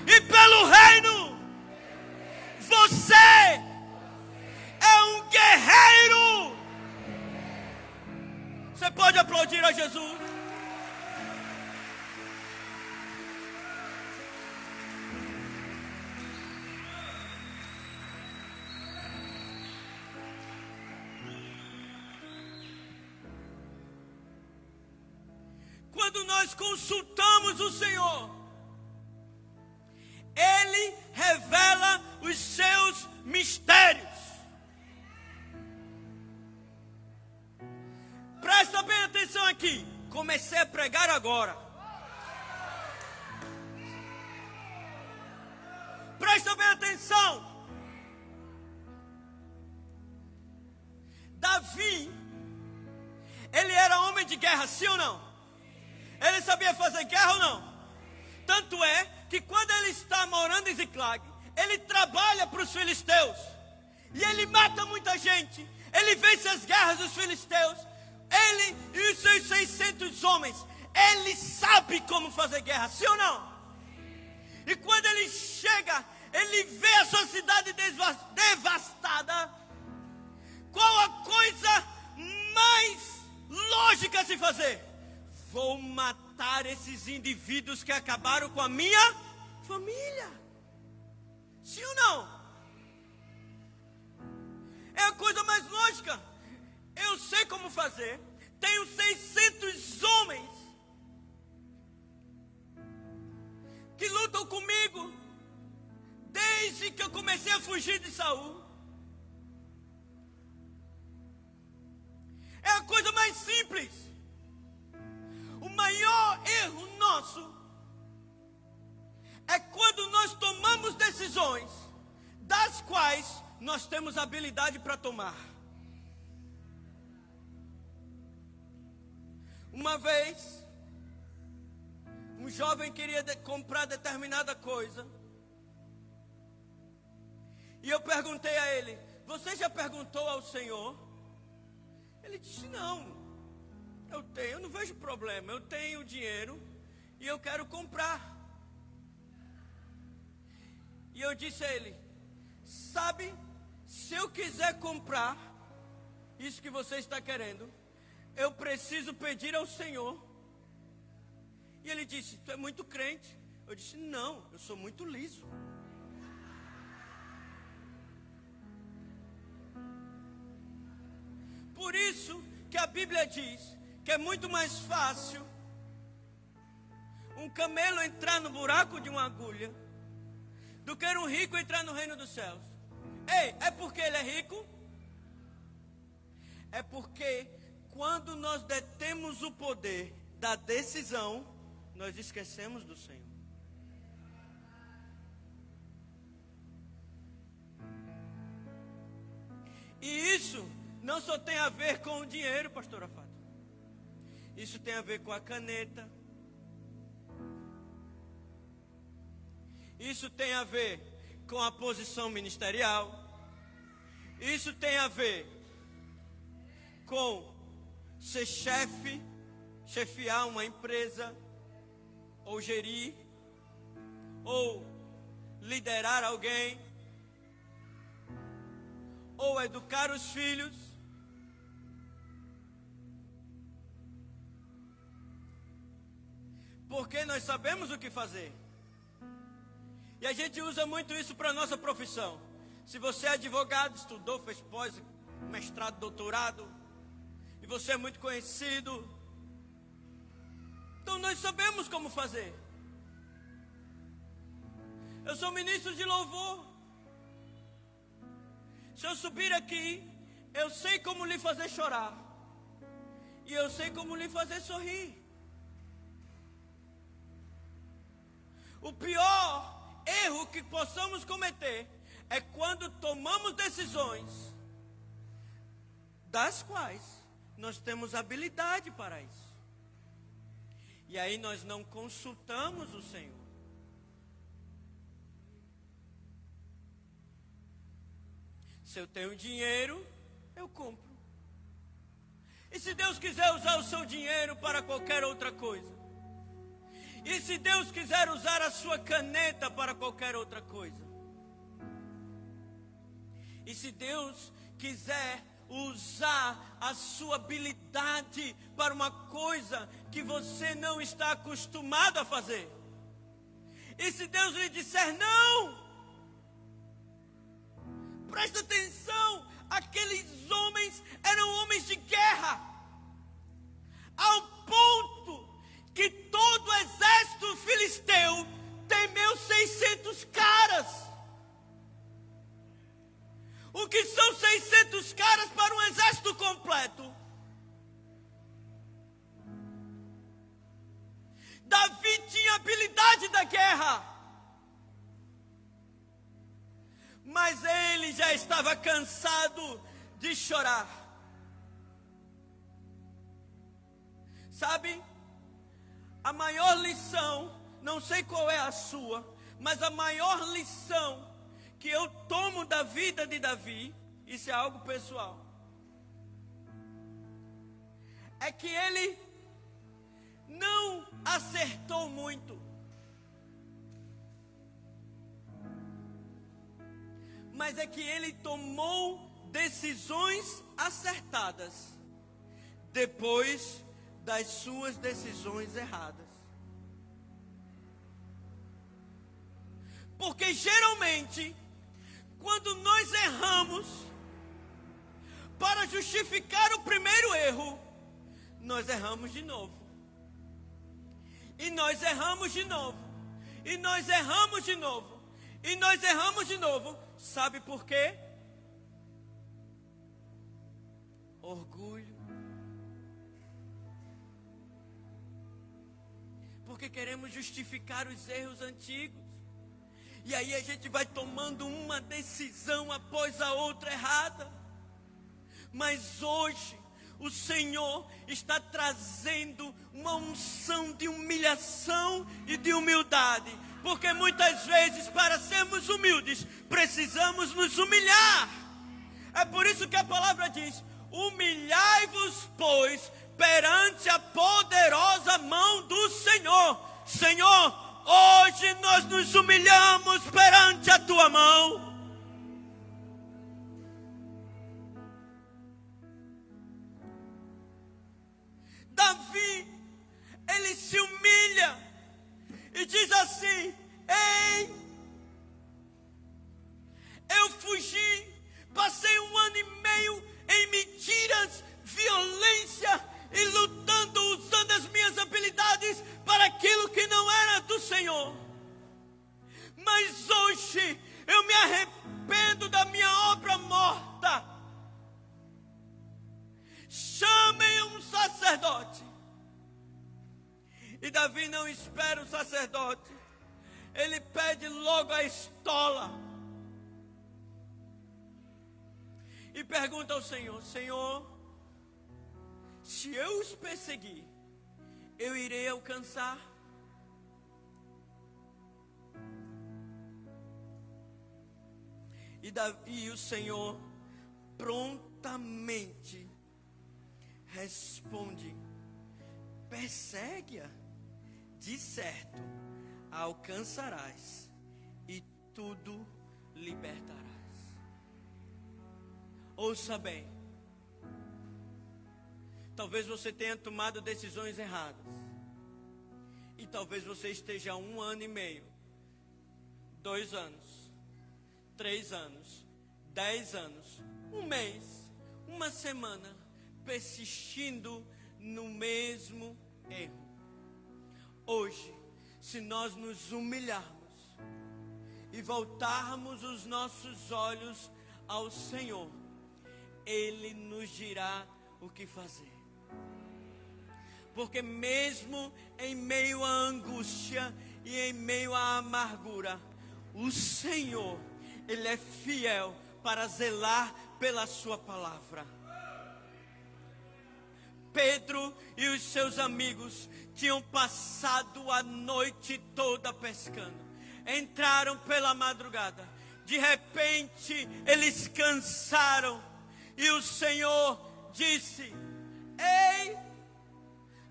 e pelo reino. Você é um guerreiro. Você pode aplaudir a Jesus? Quando nós consultamos o Senhor, Ele revela os seus mistérios. Presta bem atenção aqui. Comecei a pregar agora. Presta bem atenção. Davi, ele era homem de guerra, sim ou não? Ele sabia fazer guerra ou não? Tanto é que quando ele está morando em Ziclag, ele trabalha para os filisteus. E ele mata muita gente. Ele vence as guerras dos filisteus. Ele e os seus 600 homens. Ele sabe como fazer guerra, sim ou não? E quando ele chega, ele vê a sua cidade devastada. Qual a coisa mais lógica a se fazer? Vou matar esses indivíduos que acabaram com a minha família. Sim ou não? É a coisa mais lógica. Eu sei como fazer. Tenho 600 homens que lutam comigo desde que eu comecei a fugir de Saul. É a coisa mais simples. O maior erro nosso é quando nós tomamos decisões das quais nós temos habilidade para tomar. Uma vez, um jovem queria comprar determinada coisa. E eu perguntei a ele: você já perguntou ao Senhor Ele disse: não, eu não vejo problema, eu tenho dinheiro e eu quero comprar. E eu disse a ele: sabe, se eu quiser comprar isso que você está querendo, eu preciso pedir ao Senhor. E ele disse: tu é muito crente. Eu disse: não, eu sou muito liso. Por isso que a Bíblia diz que é muito mais fácil um camelo entrar no buraco de uma agulha do que um rico entrar no reino dos céus. Ei, é porque ele é rico? É porque quando nós detemos o poder da decisão, nós esquecemos do Senhor. E isso não só tem a ver com o dinheiro, pastora Fátima. Isso tem a ver com a caneta. Isso tem a ver com a posição ministerial. Isso tem a ver com ser chefe, chefiar uma empresa, ou gerir, ou liderar alguém, ou educar os filhos. Porque nós sabemos o que fazer. E a gente usa muito isso para a nossa profissão. Se você é advogado, estudou, fez pós, mestrado, doutorado, e você é muito conhecido, então nós sabemos como fazer. Eu sou ministro de louvor. Se eu subir aqui, eu sei como lhe fazer chorar. E eu sei como lhe fazer sorrir. O pior erro que possamos cometer é quando tomamos decisões das quais nós temos habilidade para isso. E aí nós não consultamos o Senhor. Se eu tenho dinheiro, eu compro. E se Deus quiser usar o seu dinheiro para qualquer outra coisa? E se Deus quiser usar a sua caneta para qualquer outra coisa? E se Deus quiser usar a sua habilidade para uma coisa que você não está acostumado a fazer? E se Deus lhe disser não? Presta atenção, aqueles homens eram homens de guerra, ao ponto que todo o exército filisteu temeu 600 caras. O que são 600 caras para um exército completo? Davi tinha habilidade da guerra, mas ele já estava cansado de chorar. Sabe, a maior lição, não sei qual é a sua, mas a maior lição que eu tomo da vida de Davi, isso é algo pessoal, é que ele não acertou muito, mas é que ele tomou decisões acertadas depois das suas decisões erradas. Porque geralmente, quando nós erramos, para justificar o primeiro erro, nós erramos de novo. E nós erramos de novo. E nós erramos de novo. E nós erramos de novo. Sabe por quê? Orgulho. Porque queremos justificar os erros antigos. E aí a gente vai tomando uma decisão após a outra errada. Mas hoje o Senhor está trazendo uma unção de humilhação e de humildade. Porque muitas vezes, para sermos humildes, precisamos nos humilhar. É por isso que a palavra diz: humilhai-vos, pois, perante a poderosa mão do Senhor. Senhor, hoje nós nos humilhamos perante a tua mão. Davi, ele se humilha e diz assim: ei, eu fugi, passei 1 ano e meio em mentiras, violência e lutando, usando as minhas habilidades para aquilo que não era do Senhor. Mas hoje eu me arrependo da minha obra morta. Chamem um sacerdote. E Davi não espera o sacerdote. Ele pede logo a estola. E pergunta ao Senhor: Senhor, se eu os perseguir, eu irei alcançar? E o Senhor prontamente responde: persegue-a, de certo alcançarás e tudo libertarás. Ouça bem, talvez você tenha tomado decisões erradas, e talvez você esteja 1 ano e meio, 2 anos, 3 anos, 10 anos, 1 mês, 1 semana, persistindo no mesmo erro. Hoje, se nós nos humilharmos e voltarmos os nossos olhos ao Senhor, Ele nos dirá o que fazer. Porque mesmo em meio à angústia e em meio à amargura, o Senhor, Ele é fiel para zelar pela sua palavra. Pedro e os seus amigos tinham passado a noite toda pescando. Entraram pela madrugada. De repente, eles cansaram. E o Senhor disse: ei,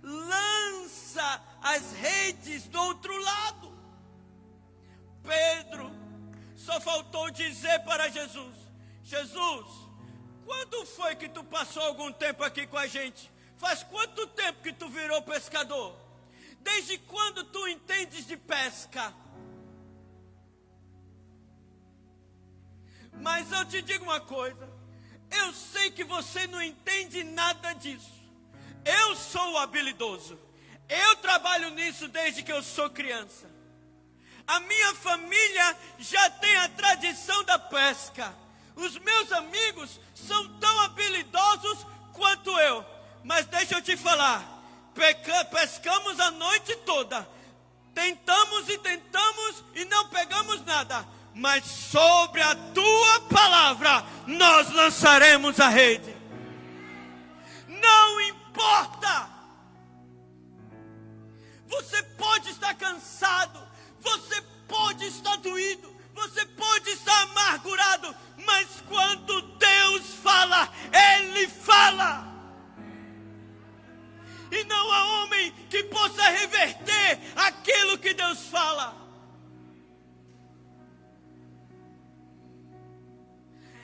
lança as redes do outro lado. Pedro só faltou dizer para Jesus: Jesus, quando foi que tu passou algum tempo aqui com a gente? Faz quanto tempo que tu virou pescador? Desde quando tu entendes de pesca? Mas eu te digo uma coisa, eu sei que você não entende nada disso. Eu sou habilidoso. Eu trabalho nisso desde que eu sou criança. A minha família já tem a tradição da pesca. Os meus amigos são tão habilidosos quanto eu. Mas deixa eu te falar, pescamos a noite toda, tentamos e não pegamos nada, mas sobre a tua palavra nós lançaremos a rede. Não importa, você pode estar cansado, você pode estar doído, você pode estar amargurado, mas quando Deus fala, Ele fala. E não há homem que possa reverter aquilo que Deus fala.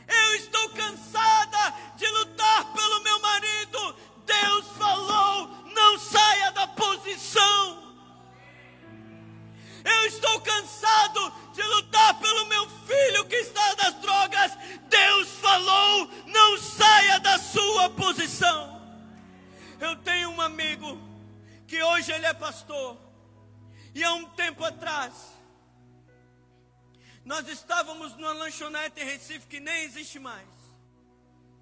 Eu estou cansada de lutar pelo meu marido. Deus falou, não saia da posição. Eu estou cansado de lutar pelo meu filho que está nas drogas. Deus falou, não saia da sua posição. Eu tenho um amigo que hoje ele é pastor. E há um tempo atrás, nós estávamos numa lanchonete em Recife que nem existe mais,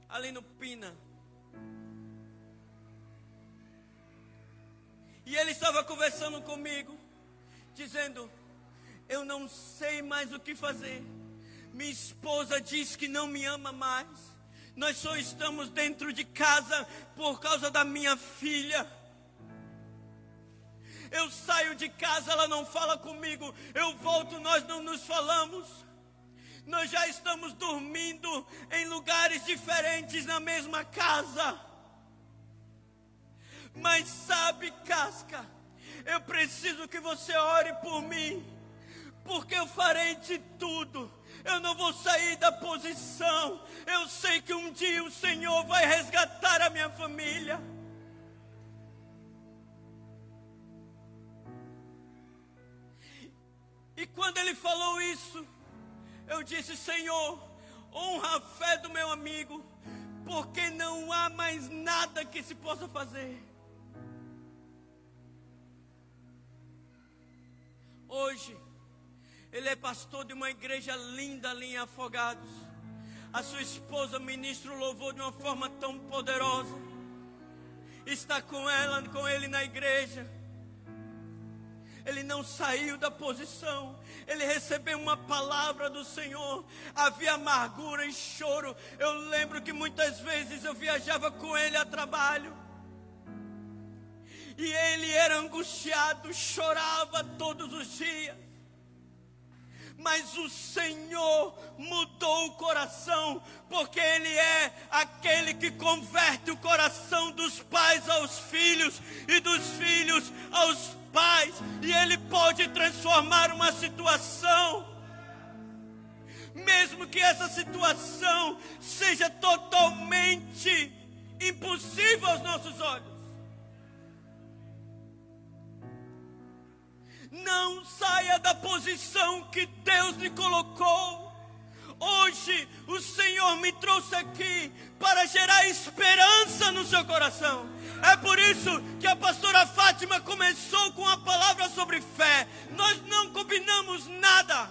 ali no Pina. E ele estava conversando comigo, dizendo: eu não sei mais o que fazer. Minha esposa diz que não me ama mais. Nós só estamos dentro de casa por causa da minha filha. Eu saio de casa, ela não fala comigo. Eu volto, nós não nos falamos. Nós já estamos dormindo em lugares diferentes na mesma casa. Mas sabe, Casca, eu preciso que você ore por mim, porque eu farei de tudo. Eu não vou sair da posição. Eu sei que um dia o Senhor vai resgatar a minha família. E quando ele falou isso, eu disse: Senhor, honra a fé do meu amigo, porque não há mais nada que se possa fazer. Hoje, ele é pastor de uma igreja linda ali em Afogados. A sua esposa ministra o louvor de uma forma tão poderosa. Está com ele na igreja. Ele não saiu da posição. Ele recebeu uma palavra do Senhor. Havia amargura e choro. Eu lembro que muitas vezes eu viajava com ele a trabalho. E ele era angustiado, chorava todos os dias. Mas o Senhor mudou o coração, porque Ele é aquele que converte o coração dos pais aos filhos e dos filhos aos pais. E Ele pode transformar uma situação, mesmo que essa situação seja totalmente impossível aos nossos olhos. Não saia da posição que Deus lhe colocou. Hoje o Senhor me trouxe aqui para gerar esperança no seu coração. É por isso que a pastora Fátima começou com a palavra sobre fé. Nós não combinamos nada.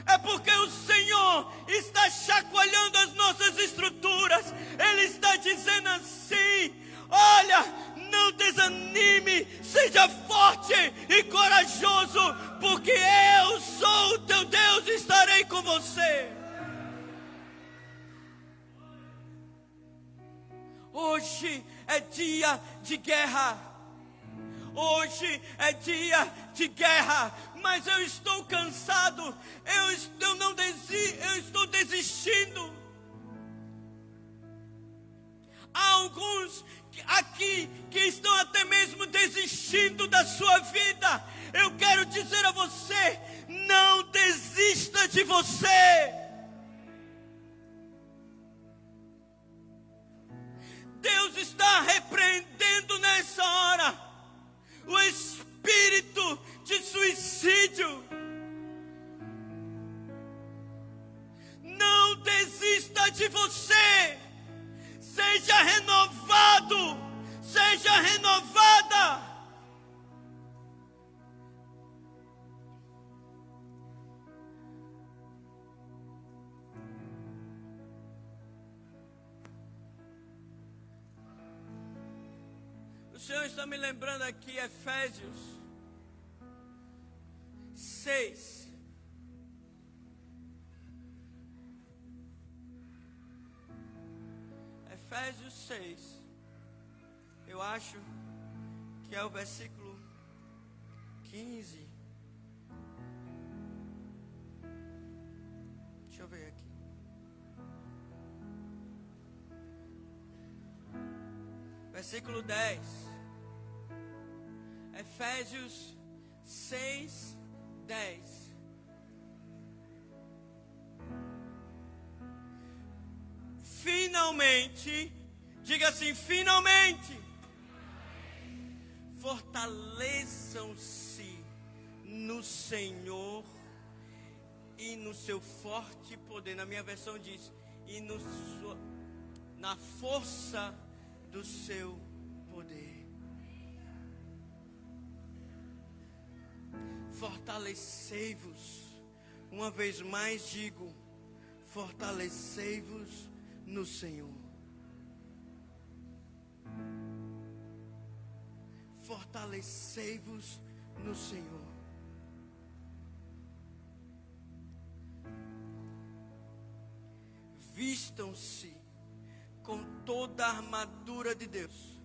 É porque o Senhor está chacoalhando as nossas estruturas. Ele está dizendo assim: olha, não desanime, seja forte e corajoso, porque eu sou o teu Deus e estarei com você. Hoje é dia de guerra. Hoje é dia de guerra. Mas eu estou cansado. Eu estou desistindo. Há alguns aqui que estão até mesmo desistindo da sua vida. Eu quero dizer a você: não desista de você. Deus está repreendendo nessa hora o espírito de suicídio. Não desista de você. Seja renovado, seja renovada. O Senhor está me lembrando aqui, Efésios 6. Efésios 6, eu acho que é o versículo 15. Deixa eu ver aqui. Versículo 10. Efésios 6, 10. Finalmente, diga assim: finalmente, fortaleçam-se no Senhor e no seu forte poder. Na minha versão diz: e na força do seu poder. Fortalecei-vos. Uma vez mais digo: fortalecei-vos no Senhor. Fortalecei-vos no Senhor. Vistam-se com toda a armadura de Deus,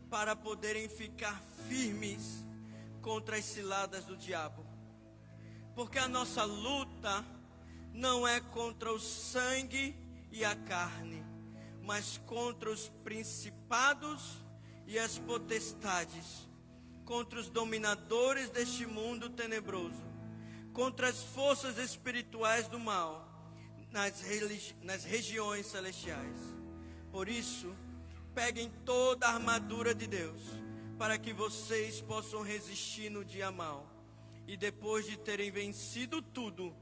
para poderem ficar firmes contra as ciladas do diabo. Porque a nossa luta não é contra o sangue e a carne, mas contra os principados e as potestades, contra os dominadores deste mundo tenebroso, contra as forças espirituais do mal nas regiões celestiais. Por isso, peguem toda a armadura de Deus, para que vocês possam resistir no dia mau, e depois de terem vencido tudo,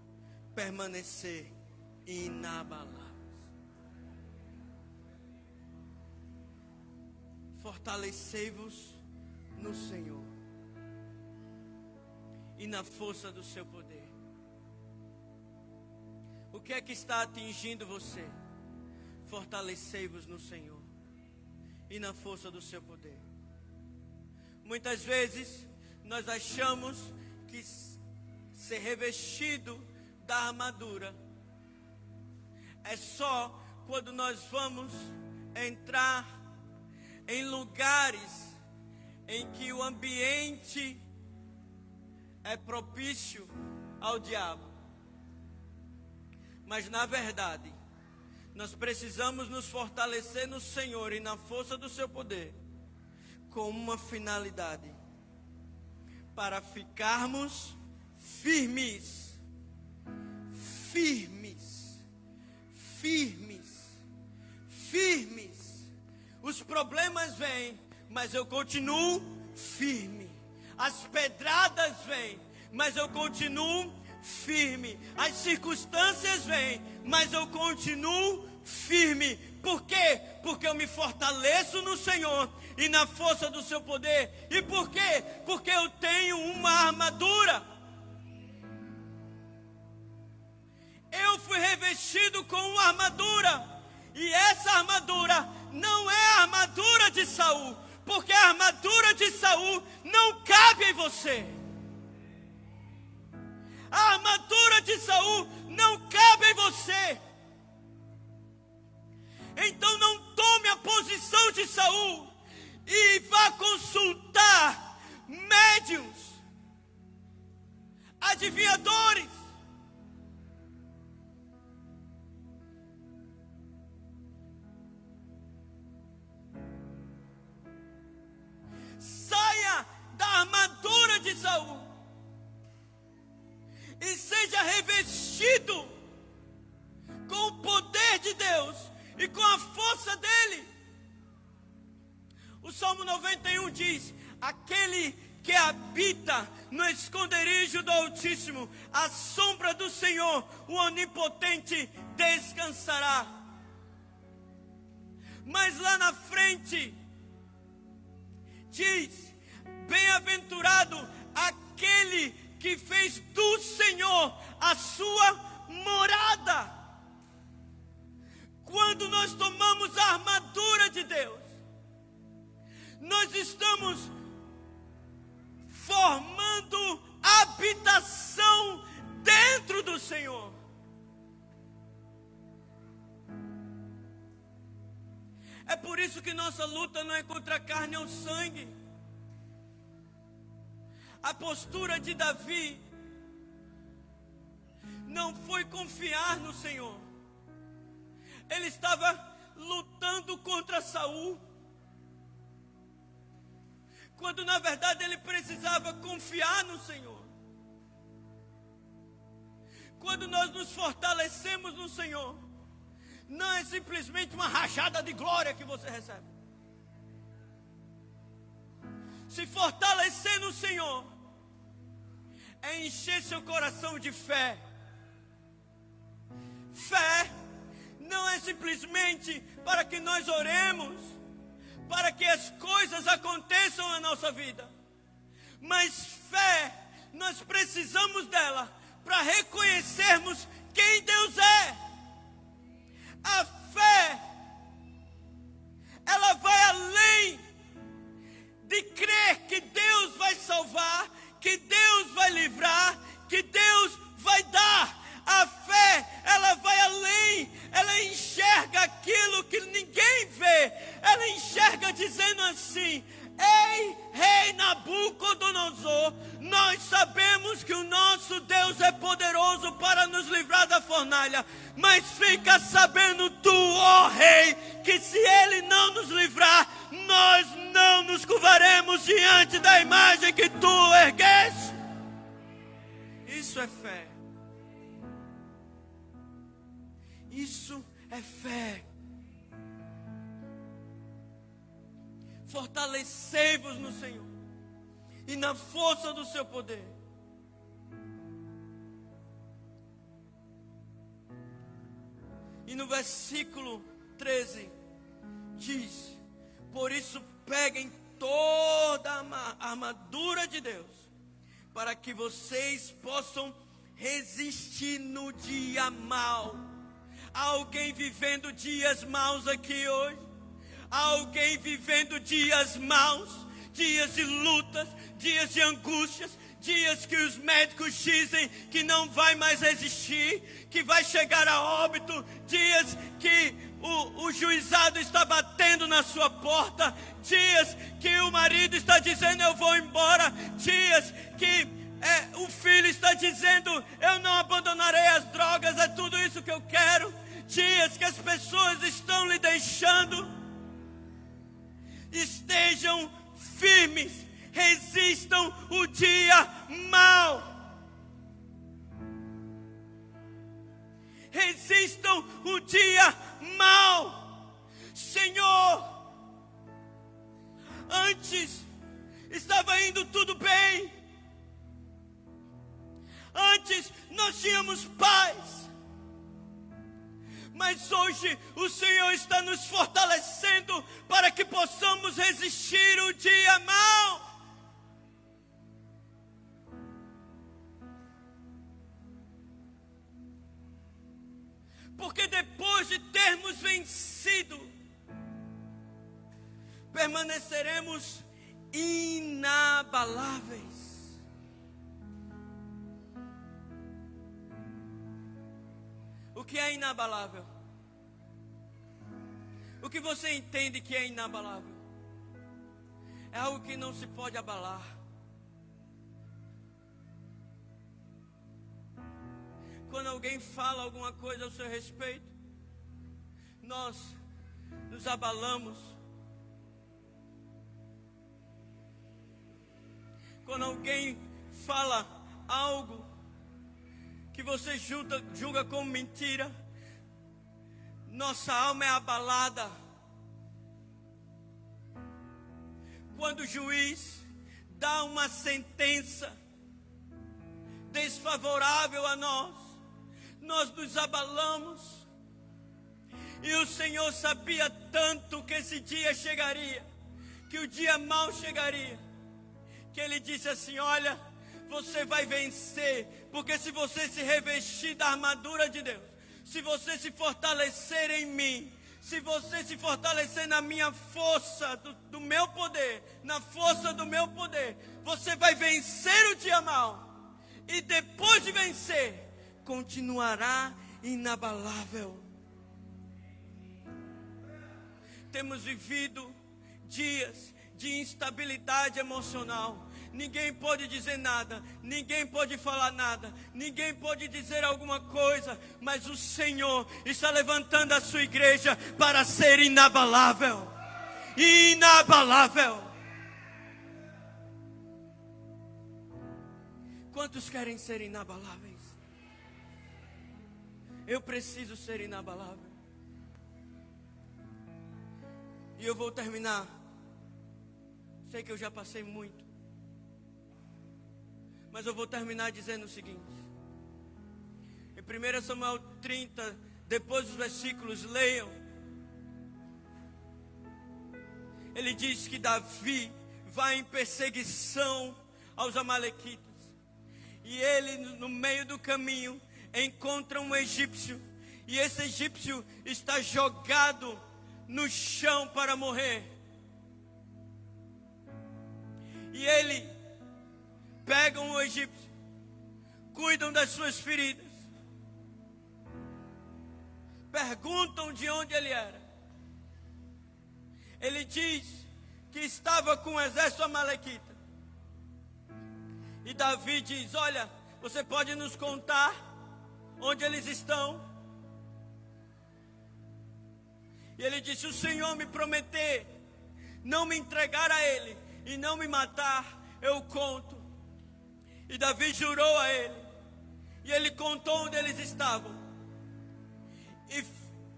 permanecer inabaláveis. Fortalecei-vos no Senhor e na força do seu poder. O que é que está atingindo você? Fortalecei-vos no Senhor e na força do seu poder. Muitas vezes nós achamos que ser revestido da armadura é só quando nós vamos entrar em lugares em que o ambiente é propício ao diabo. Mas na verdade, nós precisamos nos fortalecer no Senhor e na força do seu poder, com uma finalidade: para ficarmos firmes, firmes, firmes, firmes. Os problemas vêm, mas eu continuo firme. As pedradas vêm, mas eu continuo firme. As circunstâncias vêm, mas eu continuo firme. Por quê? Porque eu me fortaleço no Senhor e na força do seu poder. E por quê? Porque eu tenho uma armadura. Eu fui revestido com uma armadura. E essa armadura não é a armadura de Saul, porque a armadura de Saul não cabe em você. A armadura de Saul não cabe em você. Então não tome a posição de Saul e vá consultar médiuns, adivinhadores. Saia da armadura de Saul e seja revestido com o poder de Deus e com a força dele. O Salmo 91 diz: aquele que habita no esconderijo do Altíssimo, à sombra do Senhor, o Onipotente, descansará. Mas lá na frente diz: bem-aventurado aquele que fez do Senhor a sua morada. Quando nós tomamos a armadura de Deus, nós estamos formando habitação dentro do Senhor. É por isso que nossa luta não é contra a carne ou sangue. A postura de Davi não foi confiar no Senhor. Ele estava lutando contra Saul, quando na verdade ele precisava confiar no Senhor. Quando nós nos fortalecemos no Senhor, não é simplesmente uma rajada de glória que você recebe. Se fortalecer no Senhor é encher seu coração de fé. Fé não é simplesmente para que nós oremos, para que as coisas aconteçam na nossa vida. Mas fé, nós precisamos dela para reconhecermos quem Deus é. A fé, ela vai além de crer que Deus vai salvar, que Deus vai livrar, que Deus vai dar. A fé, ela vai além, ela enxerga aquilo que ninguém vê. Ela enxerga dizendo assim: ei, rei Nabucodonosor, nós sabemos que o nosso Deus Deus é poderoso para nos livrar da fornalha. Mas fica sabendo tu, ó Rei, que se Ele não nos livrar, nós não nos curvaremos diante da imagem que tu ergueste. Isso é fé. Isso é fé. Fortalecei-vos no Senhor e na força do seu poder. E no versículo 13 diz: por isso peguem toda a armadura de Deus, para que vocês possam resistir no dia mau. Há alguém vivendo dias maus aqui hoje? Há alguém vivendo dias maus, dias de lutas, dias de angústias, dias que os médicos dizem que não vai mais resistir, que vai chegar a óbito, dias que o juizado está batendo na sua porta, dias que o marido está dizendo eu vou embora, dias que o filho está dizendo eu não abandonarei as drogas, é tudo isso que eu quero, dias que as pessoas estão lhe deixando. Estejam firmes, resistam o dia mau. Resistam o dia mau. Senhor, antes estava indo tudo bem. Antes nós tínhamos paz. Mas hoje o Senhor está nos fortalecendo para que possamos resistir o dia mau. Porque depois de termos vencido, permaneceremos inabaláveis. O que é inabalável? O que você entende que é inabalável? É algo que não se pode abalar. Quando alguém fala alguma coisa ao seu respeito, nós nos abalamos. Quando alguém fala algo que você julga como mentira, nossa alma é abalada. Quando o juiz dá uma sentença desfavorável a nós, nós nos abalamos. E o Senhor sabia tanto que esse dia chegaria, que o dia mau chegaria, que Ele disse assim: olha, você vai vencer, porque se você se revestir da armadura de Deus, se você se fortalecer em mim, se você se fortalecer na minha força, do meu poder, na força do meu poder, você vai vencer o dia mau. E depois de vencer, continuará inabalável. Temos vivido dias de instabilidade emocional. Ninguém pode dizer nada, ninguém pode falar nada, ninguém pode dizer alguma coisa, mas o Senhor está levantando a sua igreja para ser inabalável. Inabalável. Quantos querem ser inabaláveis? Eu preciso ser inabalável. E eu vou terminar. Sei que eu já passei muito. Mas eu vou terminar dizendo o seguinte. Em 1 Samuel 30, depois dos versículos, leiam. Ele diz que Davi vai em perseguição aos amalequitas. E ele, no meio do caminho, encontra um egípcio. E esse egípcio está jogado no chão para morrer. E ele pegam o egípcio, cuidam das suas feridas, perguntam de onde ele era. Ele diz que estava com o exército amalequita. E Davi diz: olha, Você pode nos contar onde eles estão? E ele disse: o Senhor me prometer não me entregar a ele e não me matar, eu conto. E Davi jurou a ele, e ele contou onde eles estavam, e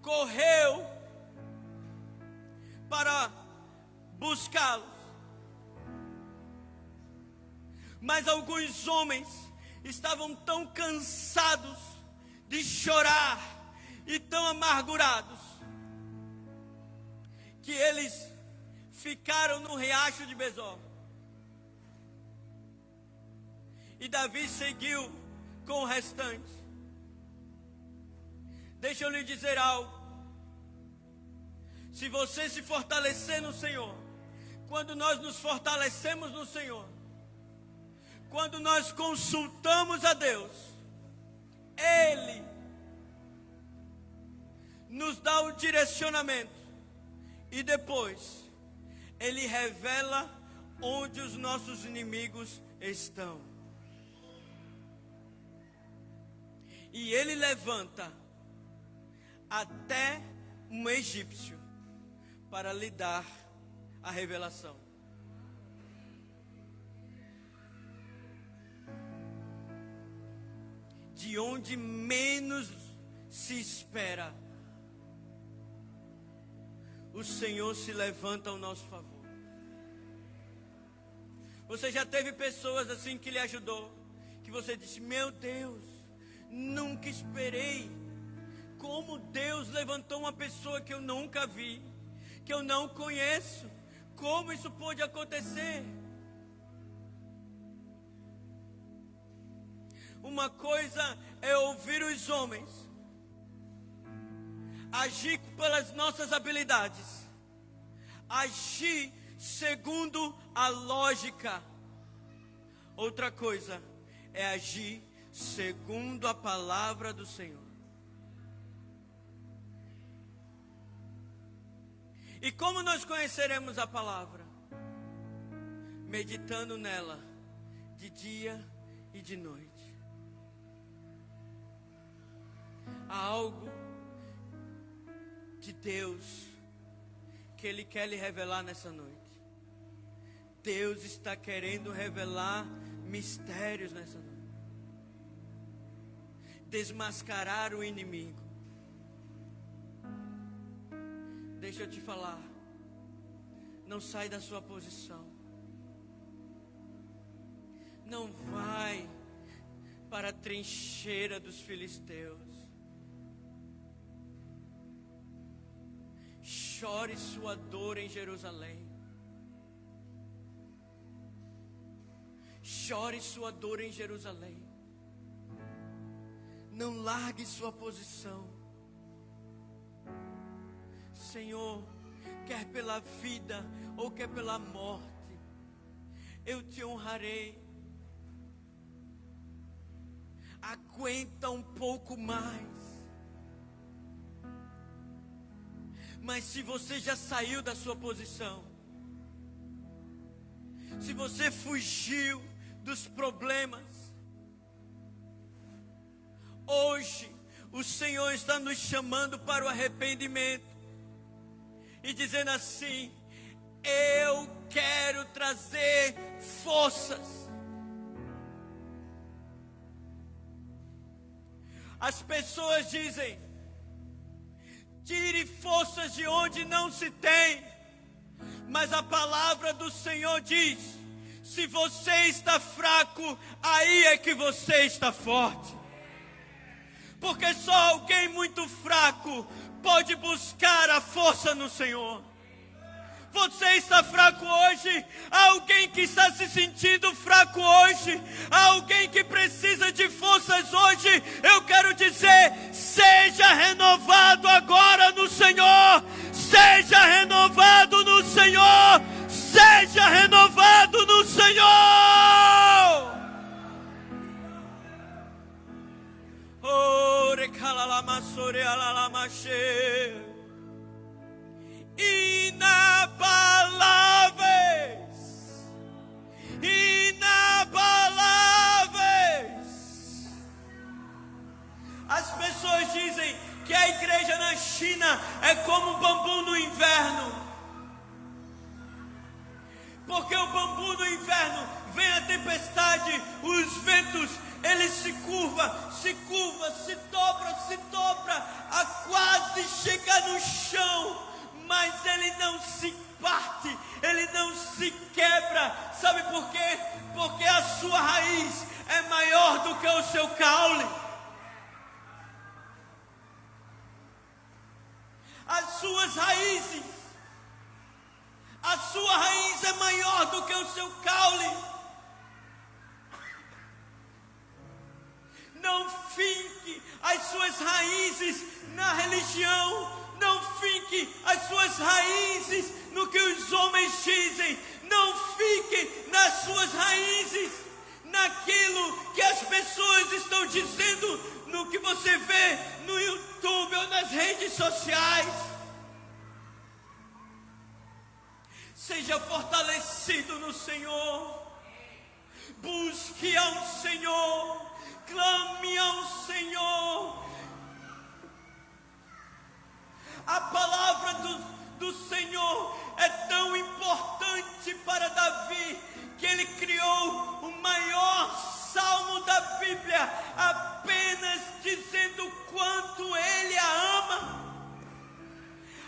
correu para buscá-los. Mas alguns homens estavam tão cansados de chorar e tão amargurados que eles ficaram no riacho de Besor. E Davi seguiu com o restante. Deixa eu lhe dizer algo. Se você se fortalecer no Senhor, quando nós nos fortalecemos no Senhor, quando nós consultamos a Deus, Ele nos dá o direcionamento e depois Ele revela onde os nossos inimigos estão. E Ele levanta até um egípcio para lhe dar a revelação. De onde menos se espera, o Senhor se levanta ao nosso favor. Você já teve pessoas assim que lhe ajudou, que você disse: meu Deus, nunca esperei. Como Deus levantou uma pessoa que eu nunca vi, que eu não conheço. Como isso pôde acontecer? Uma coisa é ouvir os homens, agir pelas nossas habilidades, agir segundo a lógica. Outra coisa é agir segundo a palavra do Senhor. E como nós conheceremos a palavra? Meditando nela de dia e de noite. Há algo de Deus que Ele quer lhe revelar nessa noite. Deus está querendo revelar mistérios nessa noite. Desmascarar o inimigo. Deixa eu te falar. Não sai da sua posição. Não vai para a trincheira dos filisteus. Chore sua dor em Jerusalém. Chore sua dor em Jerusalém. Não largue sua posição. Senhor, quer pela vida ou quer pela morte, eu te honrarei. Aguenta um pouco mais. Mas se você já saiu da sua posição, se você fugiu dos problemas, hoje o Senhor está nos chamando para o arrependimento e dizendo assim: eu quero trazer forças. As pessoas dizem: tire forças de onde não se tem. Mas a palavra do Senhor diz: se você está fraco, aí é que você está forte. Porque só alguém muito fraco pode buscar a força no Senhor. Você está fraco hoje? Há alguém que está se sentindo fraco hoje? Há alguém que precisa de forças hoje? Eu quero dizer: seja renovado agora no Senhor. Seja renovado no Senhor. Seja renovado no Senhor. Oh, recalalamasore alalamache. Inabaláveis, inabaláveis que a igreja na China é como o bambu no inverno. Porque o bambu no inverno vem a tempestade, os ventos, ele se curva, se dobra, a quase chegar no chão, mas ele não se parte, ele não se quebra. Sabe por quê? Porque a sua raiz é maior do que o seu caule. As suas raízes, a sua raiz é maior do que o seu caule. Não finque as suas raízes na religião. Não finque as suas raízes no que os homens dizem. Não fique nas suas raízes naquilo que as pessoas estão dizendo, no que você vê no YouTube ou nas redes sociais. Seja fortalecido no Senhor. Busque ao Senhor. Clame ao Senhor. A palavra do Senhor é tão importante para Davi, que ele criou o maior salmo da Bíblia, apenas dizendo quanto ele a ama.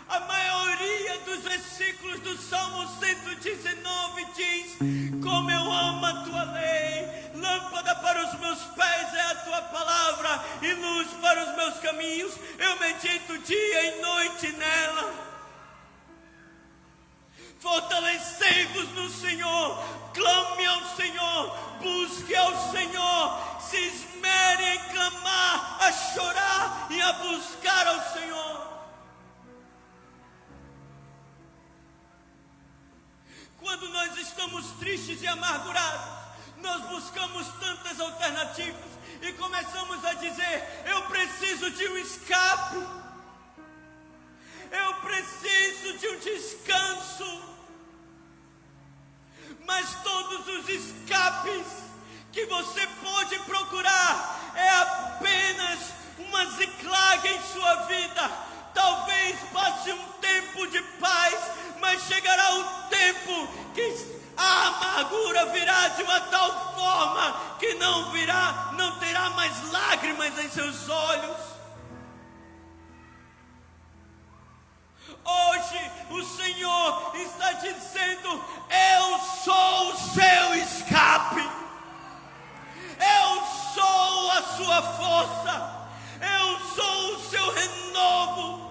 A maioria dos versículos do Salmo 119 diz: como eu amo a tua lei, lâmpada para os meus pés é a tua palavra e luz para os meus caminhos, eu medito dia e noite nela. Fortalecei-vos no Senhor, clame ao Senhor, busque ao Senhor, se esmere em clamar, a chorar e a buscar ao Senhor. Quando nós estamos tristes e amargurados, nós buscamos tantas alternativas e começamos a dizer: eu preciso de um escape, eu preciso de um descanso. Mas todos os escapes que você pode procurar é apenas uma Ziklag em sua vida. Talvez passe um tempo de paz, mas chegará o tempo que a amargura virá de uma tal forma que não terá mais lágrimas em seus olhos. Hoje o Senhor está dizendo: eu sou o seu escape, eu sou a sua força, eu sou o seu renovo.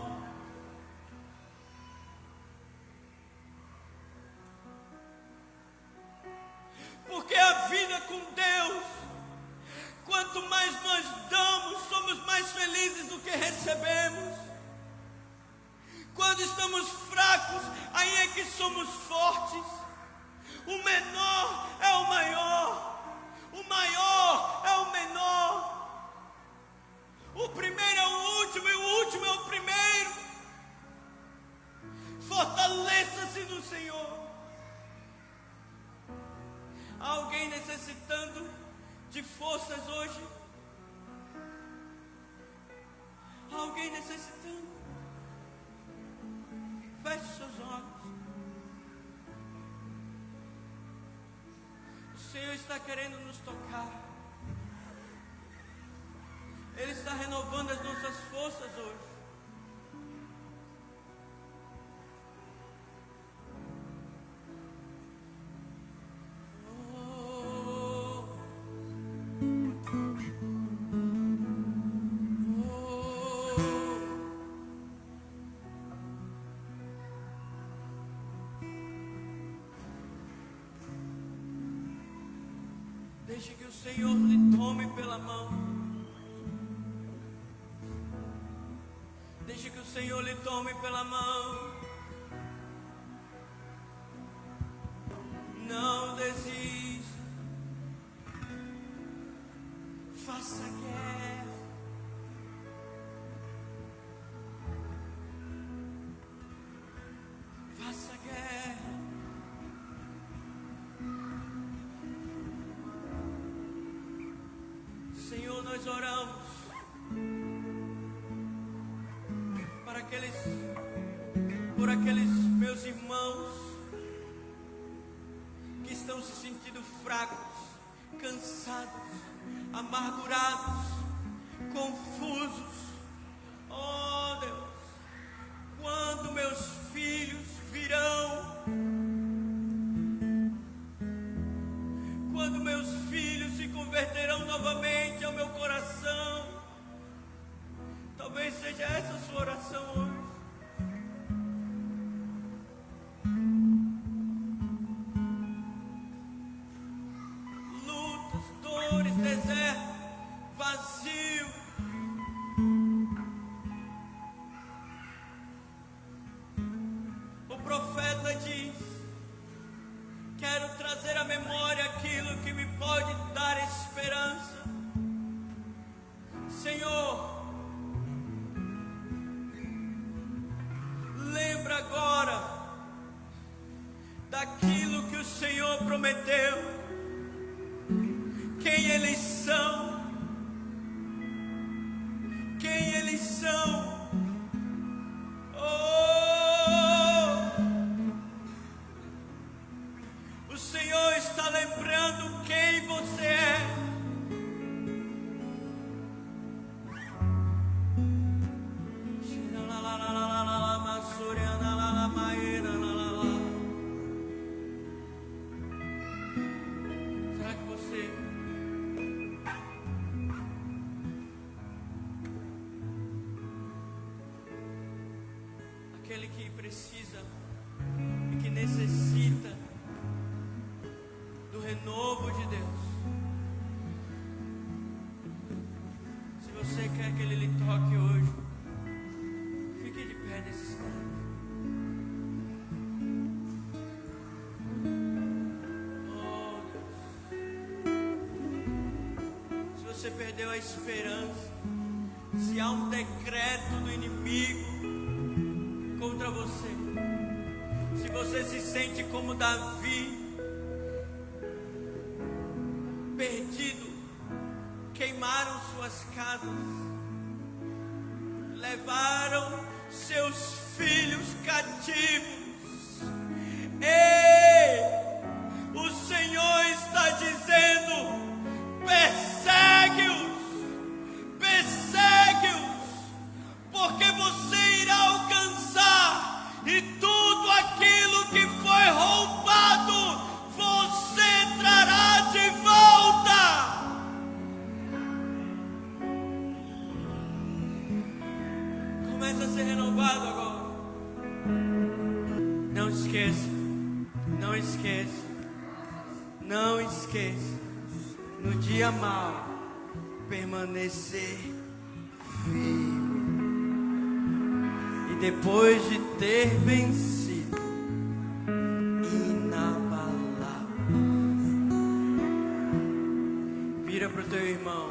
Porque a vida com Deus, quanto mais nós damos, somos mais felizes do que recebemos. Quando estamos fracos, aí é que somos fortes. O menor é o maior, o maior é o menor, o primeiro é o último e o último é o primeiro. Fortaleça-se no Senhor. Há alguém necessitando de forças hoje? Há alguém necessitando? Feche seus olhos. O Senhor está querendo nos tocar. Ele está renovando as nossas forças hoje. Deixe que o Senhor lhe tome pela mão. Deixe que o Senhor lhe tome pela mão. Não desista. Faça guerra. Faça guerra. Senhor, nós oramos por aqueles meus irmãos que estão se sentindo fracos, cansados, amargurados, confusos. Oh Deus, quando meus filhos virão? Quando meus filhos se converterão novamente ao meu coração? Talvez seja essa a sua oração hoje. Lutas, dores, deserto, vazio. O profeta diz: quero trazer à memória aquilo que me pode dar esperança. Senhor, lembra agora daquilo que o Senhor prometeu. Quem eles são? Quem eles são? O Senhor está lembrando quem você é. Será que você aquele que precisa e que necessita do renovo de Deus? Se você quer que Ele lhe toque hoje, fique de pé nesse instante. Oh Deus, se você perdeu a esperança, se há um decreto do inimigo contra você, se você se sente como Davi, perdido, queimaram suas casas, levaram seus filhos cativos. Ei, o Senhor está dizendo: persegue-os, porque você irá alcançar, e tudo aquilo que foi roubado, você trará de volta. Começa a ser renovado agora. Não esqueça, não esqueça, não esqueça. No dia mau, permanecer firme. E depois de ter vencido, inabalável. Vira para o teu irmão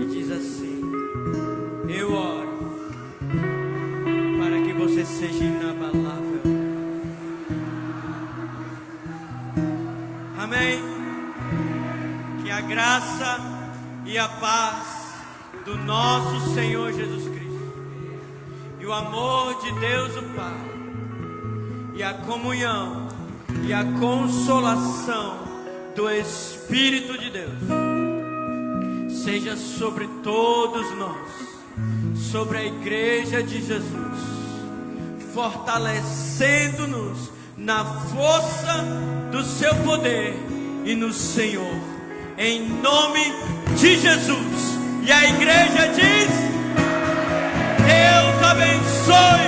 e diz assim: eu oro para que você seja inabalável. Amém? Que a graça e a paz do nosso Senhor Jesus Cristo, e o amor de Deus o Pai, e a comunhão e a consolação do Espírito de Deus seja sobre todos nós, sobre a Igreja de Jesus, fortalecendo-nos na força do seu poder e no Senhor, em nome de Jesus. E a igreja diz: Deus abençoe.